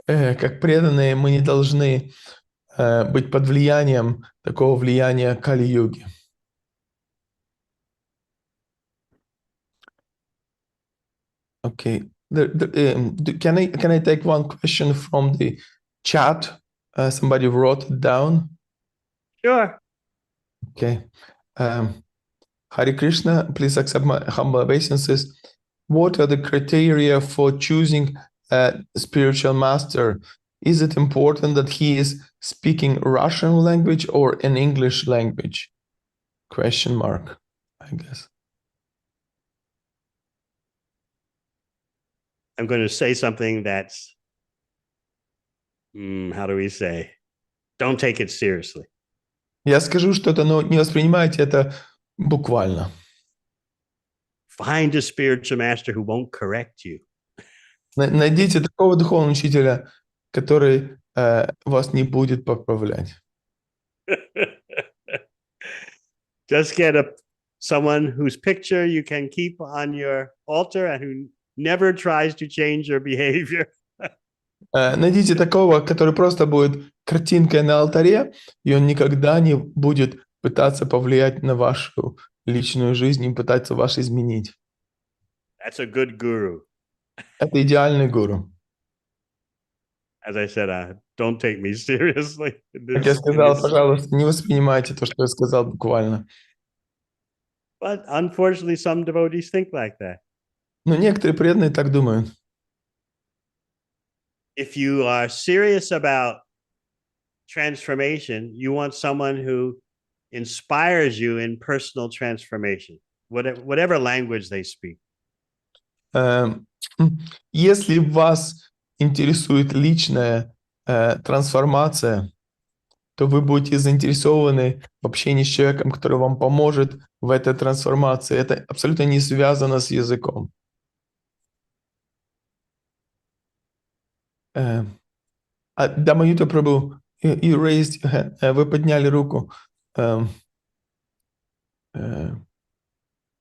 Как преданные, мы не должны быть под влиянием такого влияния Кали-юги. Okay. Can I take one question from the chat? Somebody wrote it down. Sure. Okay. Hare Krishna, please accept my humble obeisances. What are the criteria for choosing a spiritual master? Is it important that he is speaking Russian language or an English language? Question mark, I guess. I'm going to say something that's, how do we say? Don't take it seriously. Я скажу что-то, но не воспринимайте это буквально. Find a spiritual master who won't correct you. Найдите такого духовного учителя, который вас не будет поправлять. Just get someone whose picture you can keep on your altar and who never tries to change your behavior. Найдите такого, который просто будет картинкой на алтаре, и он никогда не будет пытаться повлиять на вашу личную жизнь и пытаться вас изменить. That's a good guru. Это идеальный гуру. As I said, don't take me seriously. Как я сказал, пожалуйста, не воспринимайте то, что я сказал буквально. But unfortunately, some devotees think like that. Но некоторые преданные так думают. If you are serious about transformation, you want someone who inspires you in personal transformation, whatever language they speak. Если вас интересует личная трансформация, то вы будете заинтересованы в общении с человеком, который вам поможет в этой трансформации. Это абсолютно не связано с языком. Дамаюта Прабhu, you raised your hand. Вы подняли руку. Харе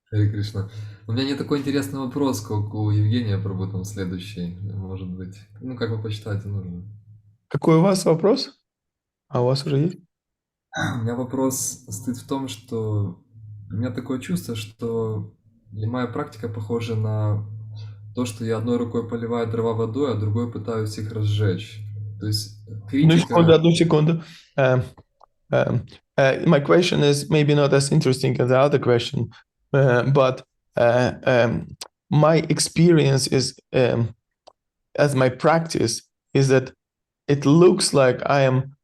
Кришна. У меня не такой интересный вопрос, как у Евгения Прабу, там следующий, может быть. Ну, как вы посчитаете нужно. Какой у вас вопрос? А у вас уже есть? У меня вопрос стоит в том, что у меня такое чувство, что моя практика похожа на то, что я одной рукой поливаю дрова водой, а другой пытаюсь их разжечь. То есть критика... Одну секунду. My question is maybe not as interesting as the other question, but my experience is, as my practice, is that it looks like I am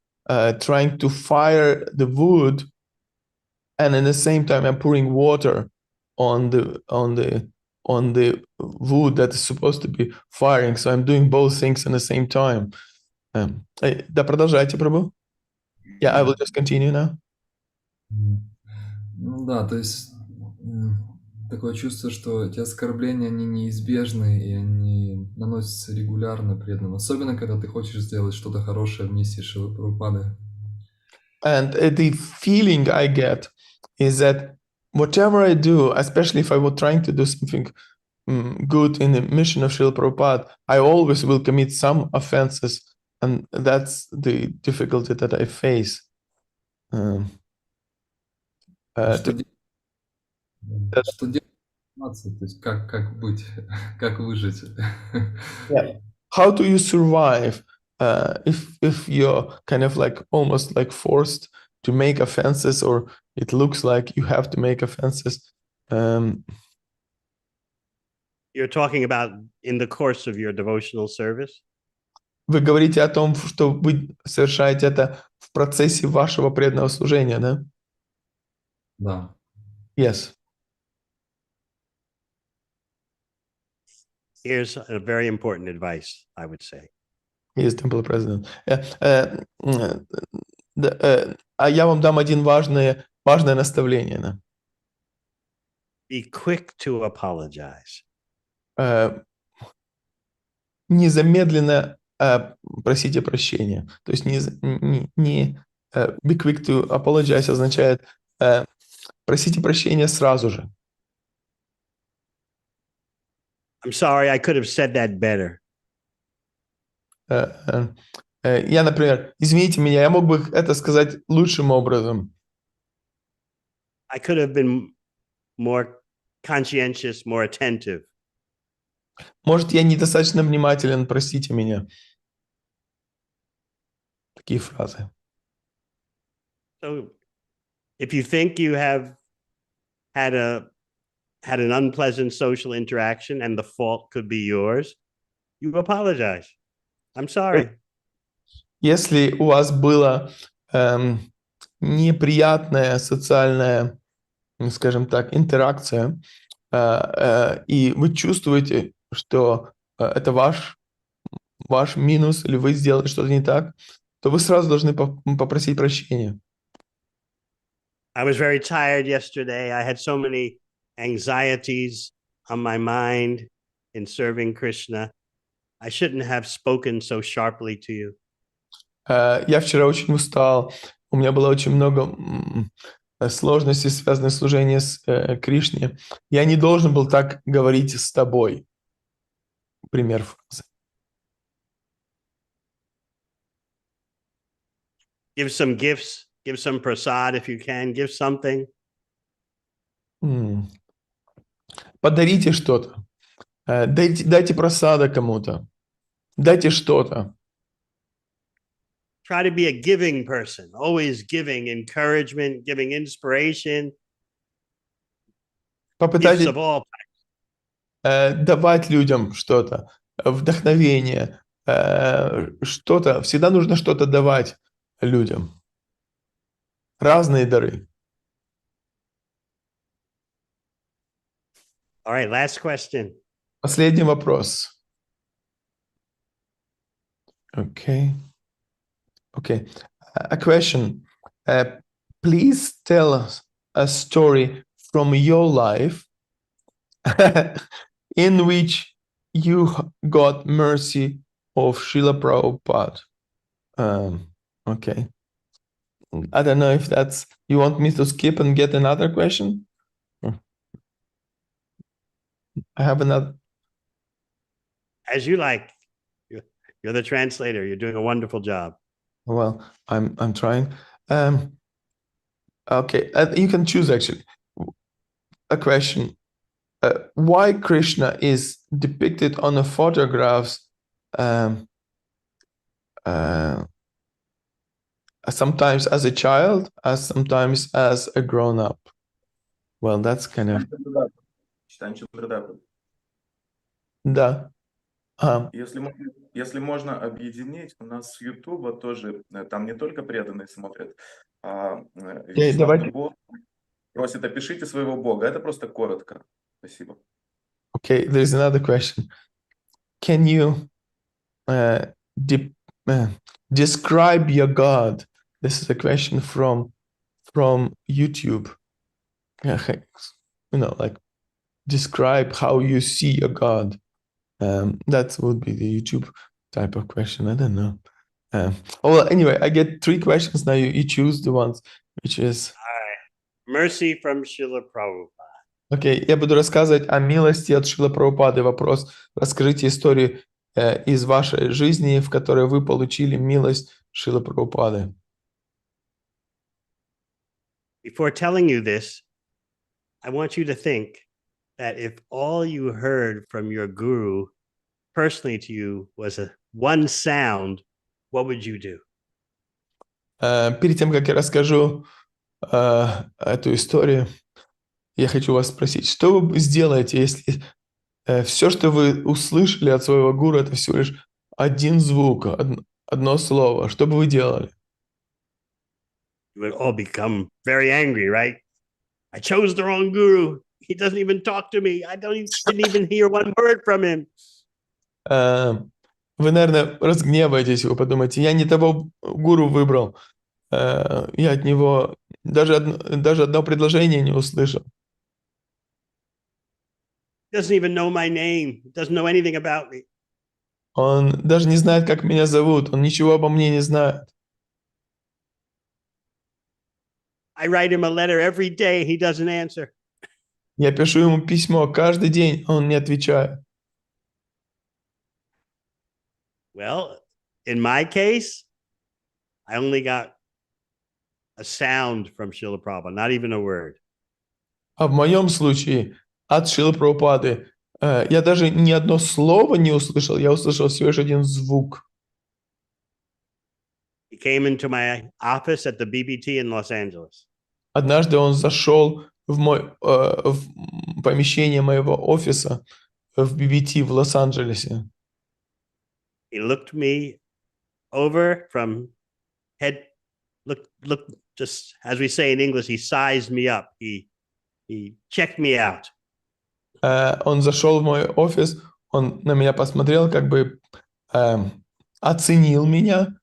trying to fire the wood, and at the same time I'm pouring water on the wood that is supposed to be firing. So I'm doing both things at the same time. Да, продолжайте, Прабhu. Yeah, I will just continue now. Ну да, то есть такое чувство, что эти оскорбления, они неизбежны, и они наносятся регулярно преданным. Особенно, когда ты хочешь сделать что-то хорошее в миссии Шрилы Прабхупады. And the feeling I get is that whatever I do, especially if I were trying to do something good in the mission of Srila Prabhupada, I always will commit some offenses, and that's the difficulty that I face. Что делать? То есть как быть, как выжить? Yeah. How do you survive if you're kind of like almost like forced to make offenses, or it looks like you have to make offenses? You're talking about in the course of your devotional service? Вы говорите о том, что вы совершаете это в процессе вашего преданного служения, да? Да. Yes. Here's a very important advice, I would say. Yes, Temple President. А я вам дам один важное наставление. Да? Be quick to apologize. Незамедленно просите прощения. То есть не be quick to apologize означает просите прощения сразу же. I'm sorry, I could have said that better. Я, например, извините меня, я мог бы это сказать лучшим образом. I could have been more conscientious, more attentive. Может, я недостаточно внимателен, простите меня. Такие фразы. So if you think you have had an unpleasant social interaction and the fault could be yours, you apologize. I'm sorry. Если у вас была неприятная социальная, скажем так, интеракция, и вы чувствуете, что это ваш минус, или вы сделали что-то не так, то вы сразу должны попросить прощения. I was very tired yesterday. I had so many anxieties on my mind in serving Krishna. I shouldn't have spoken so sharply to you. Я вчера очень устал. У меня было очень много сложностей, связанных с служением с Кришне. Я не должен был так говорить с тобой. Пример фразы. Give some gifts. Give some prasad if you can. Give something. Подарите что-то. Дайте просада кому-то. Дайте что-то. Try to be a giving person, always giving encouragement, giving inspiration. Попытайтесь Gifts of all давать людям что-то, вдохновение, что-то. Всегда нужно что-то давать людям. Разные дары. All right, last question. Последний вопрос. Okay. A question. Please tell us a story from your life in which you got mercy of Srila Prabhupada. Okay. I don't know if that's, you want me to skip and get another question? I have another. As you like. You're the translator. You're doing a wonderful job. Well, I'm trying. Okay, you can choose actually. A question. Why Krishna is depicted on the photographs sometimes as a child, sometimes as a grown-up? Well, that's kind of... читаем Чандрадату. Да. А, Если можно объединить, у нас с Ютуба тоже, там не только преданные смотрят, а Вячеслав давайте. Дубов просит, опишите своего Бога. Это просто коротко. Спасибо. Okay, there's another question. Can you de- describe your God? This is a question from YouTube. Like describe how you see your God. That would be the YouTube type of question. I don't know. Well, anyway, I get 3 questions now. You choose the ones, which is... Mercy from Srila Prabhupada. Окей, я буду рассказывать о милости от Шрила Прабхупады. Вопрос: расскажите историю из вашей жизни, в которой вы получили милость Шрила Прабхупады. Before telling you this, I want you to think that if all you heard from your guru personally to you was one sound, what would you do? Перед тем, как я расскажу эту историю, я хочу вас спросить, что вы сделаете, если все, что вы услышали от своего гуру, это всего лишь один звук, одно слово? Что бы вы делали? You would all become very angry, right? I chose the wrong guru. He doesn't even talk to me. I didn't even hear one word from him. Вы, наверное, разгневаетесь, вы подумаете, я не того гуру выбрал, я от него даже одно предложение не услышал. Doesn't even know my name. Doesn't know anything about me. Он даже не знает, как меня зовут, он ничего обо мне не знает. I write him a letter every day. He doesn't answer. Я пишу ему письмо каждый день, он не отвечает. Well, in my case, I only got a sound from Srila Prabhupada, not even a word. А в моем случае от Шрилы Прабхупады я даже ни одно слово не услышал, я услышал всего лишь один звук. He came into my office at the BBT in Los Angeles. Однажды он зашел в помещение моего офиса в BBT в Лос-Анджелесе. He looked me over from head, look, just as we say in English, he sized me up. He checked me out. Он зашел в мой офис, он на меня посмотрел, как бы оценил меня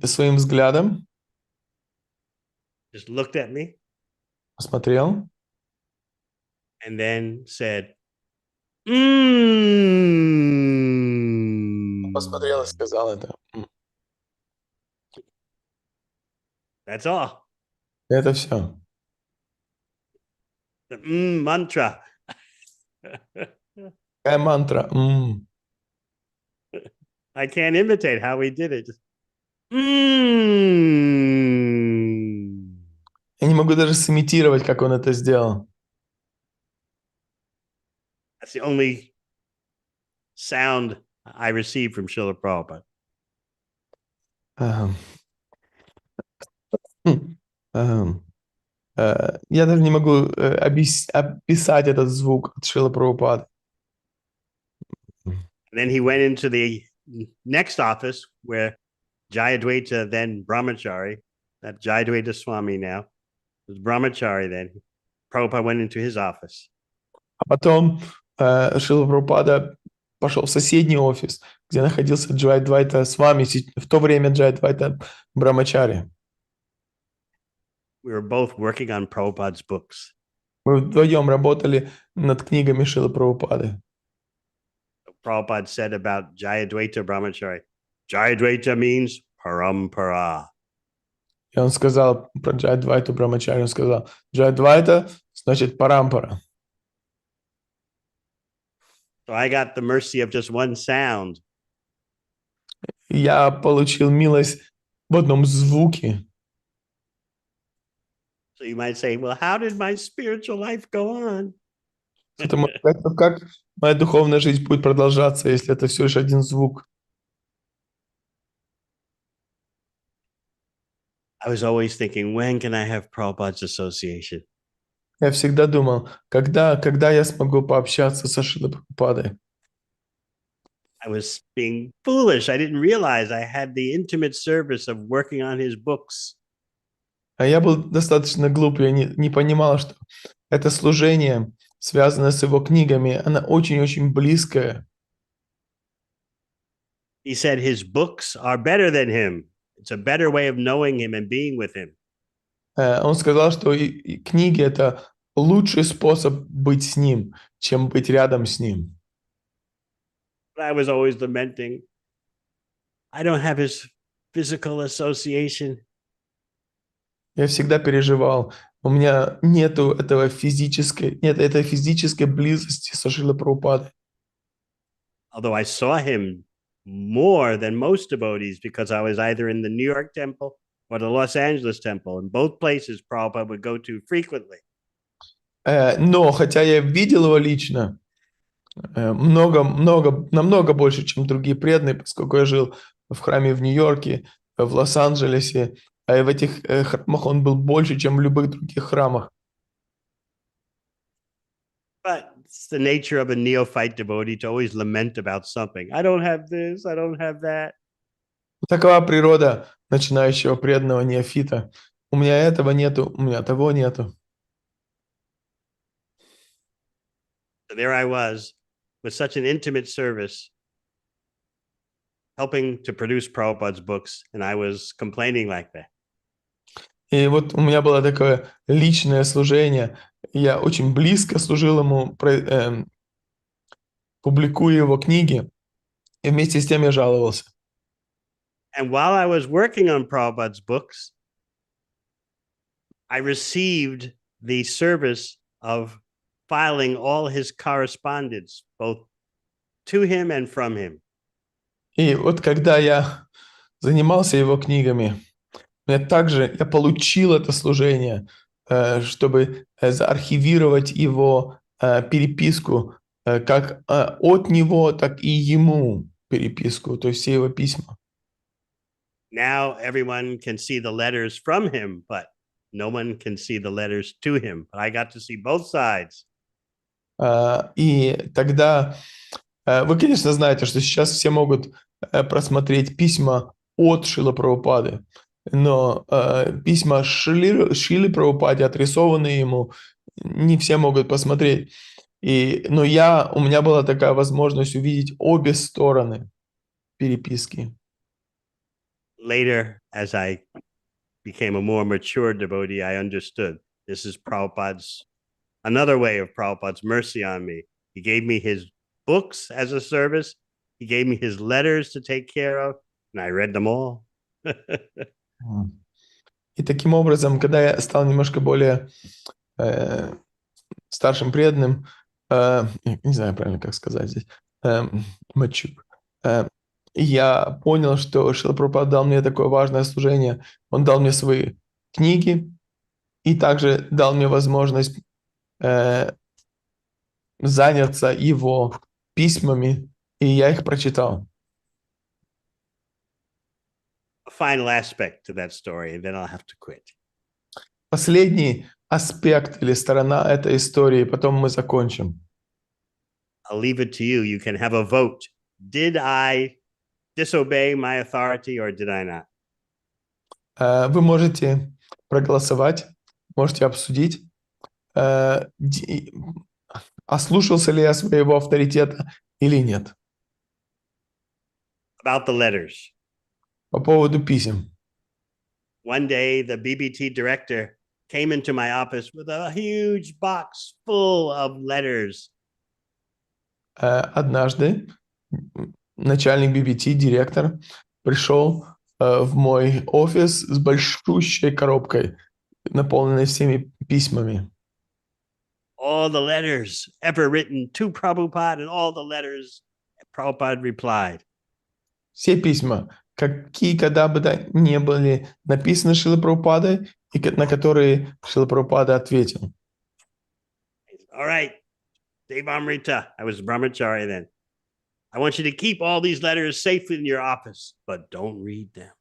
своим взглядом. Just looked at me. Посмотрел. And then said, Посмотрел и сказал это. That's all. Это все. The mantra. Какая мантра? I can't imitate how he did it. Just, Я не могу даже сымитировать, как он это сделал. That's the only sound I received from Srila Prabhupada. Я даже не могу описать этот звук от Шрилы Прабхупады. Then he went into the next office where Jayadvaita, then Brahmachari, that Jayadvaita Swami now, was Brahmachari then. Prabhupada went into his office. А потом Шрила Прабхупада пошел в соседний офис, где находился Джайадвайта Свами, в то время Джайадвайта Брахмачари. We were both working on Prabhupada's books. Мы вдвоем работали над книгами Шрилы Прабхупады. Prabhupada said about Jayadvaita Brahmachari, Jayadvaita means parampara. И он сказал про Джайадвайту Брахмачари, он сказал, Джайадвайта значит парампара. So I got the mercy of just one sound. Я получил милость в одном звуке. So you might say, well, how did my spiritual life go on? Кто-то может сказать, ну как моя духовная жизнь будет продолжаться, если это всего лишь один звук? I was always thinking, when can I have Prabhupada's association? Я всегда думал, когда я смогу пообщаться со Шрилой Прабхупадой. I was being foolish. I didn't realize I had the intimate service of working on his books. А я был достаточно глуп, я не понимал, что это служение, связанное с его книгами, оно очень-очень близкое. He said his books are better than him. It's a better way of knowing him and being with him. Он сказал, что и книги — это лучший способ быть с ним, чем быть рядом с ним. But I was always lamenting, I don't have his physical association. Я всегда переживал, у меня нету этой физической близости со Шрилой Прабхупадой. Although I saw him more than most devotees because I was either in the New York temple or the Los Angeles temple. And both places Prabhupada would go to frequently. Но хотя я видел его лично, намного больше, чем другие преданные, поскольку я жил в храме в Нью-Йорке, в Лос-Анджелесе, а в этих храмах он был больше, чем в любых других храмах. But it's the nature of a neophyte devotee to always lament about something. I don't have this, I don't have that. Такова природа начинающего преданного неофита. У меня этого нету, у меня того нету. So there I was with such an intimate service, helping to produce Prabhupada's books, and I was complaining like that. И вот у меня было такое личное служение. Я очень близко служил ему, публикуя его книги, и вместе с тем я жаловался. And while I was working on Prabhupada's books, I received the service of filing all his correspondence, both to him and from him. И вот когда я занимался его книгами, я получил это служение, чтобы заархивировать его переписку, как от него, так и ему переписку, то есть все его письма. Now everyone can see the letters from him, but no one can see the letters to him. But I got to see both sides. И тогда вы, конечно, знаете, что сейчас все могут просмотреть письма от Шрилы Прабхупады, но письма Шрилы Прабхупаде, адресованные ему, не все могут посмотреть. Но у меня была такая возможность увидеть обе стороны переписки. Later, as I became a more mature devotee, I understood this is another way of Prabhupada's mercy on me. He gave me his books as a service. He gave me his letters to take care of, and I read them all. И таким образом, когда я стал немножко более старшим преданным, не знаю правильно, как сказать здесь, mature, я понял, что Шрила Прабхупада дал мне такое важное служение. Он дал мне свои книги и также дал мне возможность заняться его письмами, и я их прочитал. A final aspect to that story, and then I'll have to quit. Последний аспект или сторона этой истории, потом мы закончим. I'll leave it to you. You can have a vote. Did I disobey my authority or did I not? Вы можете проголосовать, можете обсудить, ослушался ли я своего авторитета или нет. About the letters. По поводу писем. One day, the BBT director came into my office with a huge box full of letters. Однажды начальник BBT, директор, пришел в мой офис с большущей коробкой, наполненной всеми письмами. All the letters ever written to Prabhupada and all the letters Prabhupada replied. Все письма, какие когда бы то ни были написаны Шрилой Прабхупадой, и на которые Шрила Прабхупада ответил. All right, Devamriта, I was brahmachari then. I want you to keep all these letters safely in your office, but don't read them.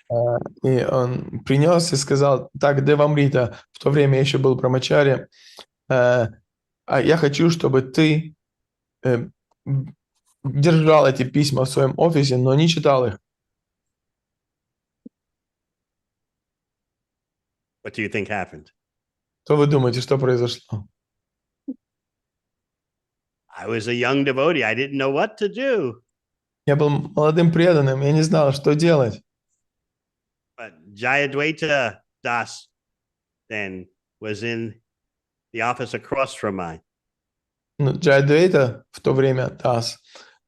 И он принес и сказал: так, Девамрита, в то время я еще был брамачари, а я хочу, чтобы ты держал эти письма в своем офисе, но не читал их. What do you think happened? Что вы думаете, что произошло? I was a young devotee. I didn't know what to do. Я был молодым преданным, я не знал, что делать. But Jayadvaita Das then was in the office across from mine. Ну, Джайадвейта в то время, Тас,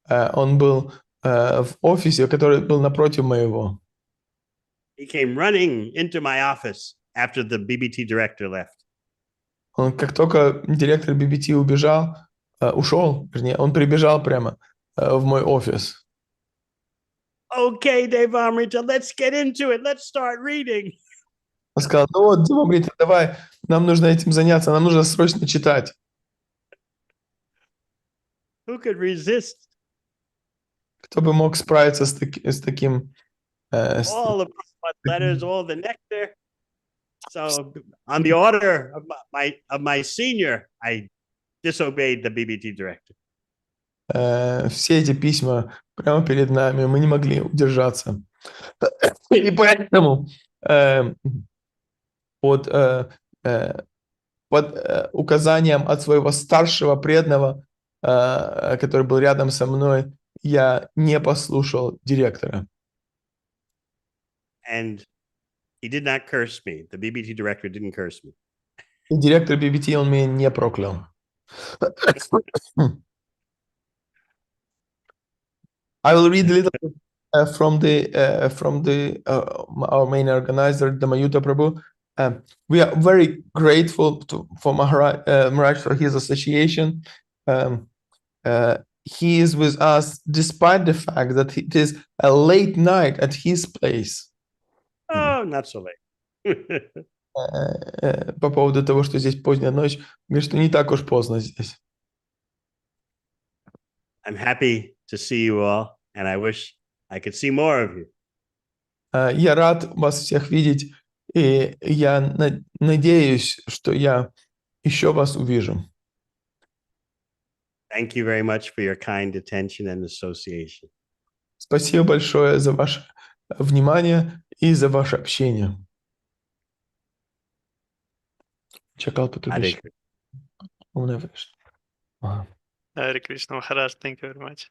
он был в офисе, который был напротив моего. He came running into my office after the BBT director left. Он, как только директор BBT ушел, вернее, он прибежал прямо в мой офис. Okay, Devamrita, let's get into it. Let's start reading. Он сказал: ну вот, Девамрита, давай, нам нужно этим заняться, нам нужно срочно читать. Who could resist Кто бы мог справиться с таким... all the letters, all the nectar? So, on the order of my senior, I disobeyed the BBT director. Все эти письма прямо перед нами, мы не могли удержаться. И поэтому под указанием от своего старшего преданного, который был рядом со мной, я не послушал директора. And he did not curse me. The BBT director didn't curse me. И директор BBT, он меня не проклял. I will read a little bit from our main organizer, Damayuta Prabhu. We are very grateful for Maharaj for his association. He is with us despite the fact that it is a late night at his place. Oh, not so late. По поводу того, что здесь поздняя ночь, говорит, что не так уж поздно здесь. I'm happy to see you all, and I wish I could see more of you. Я рад вас всех видеть, и я надеюсь, что я еще вас увижу. Thank you very much for your kind attention and association. Спасибо большое за ваше внимание и за ваше общение. Чакал Hare Патудыш. Krishna. Hare Hare Krishna, Maharaj, thank you very much.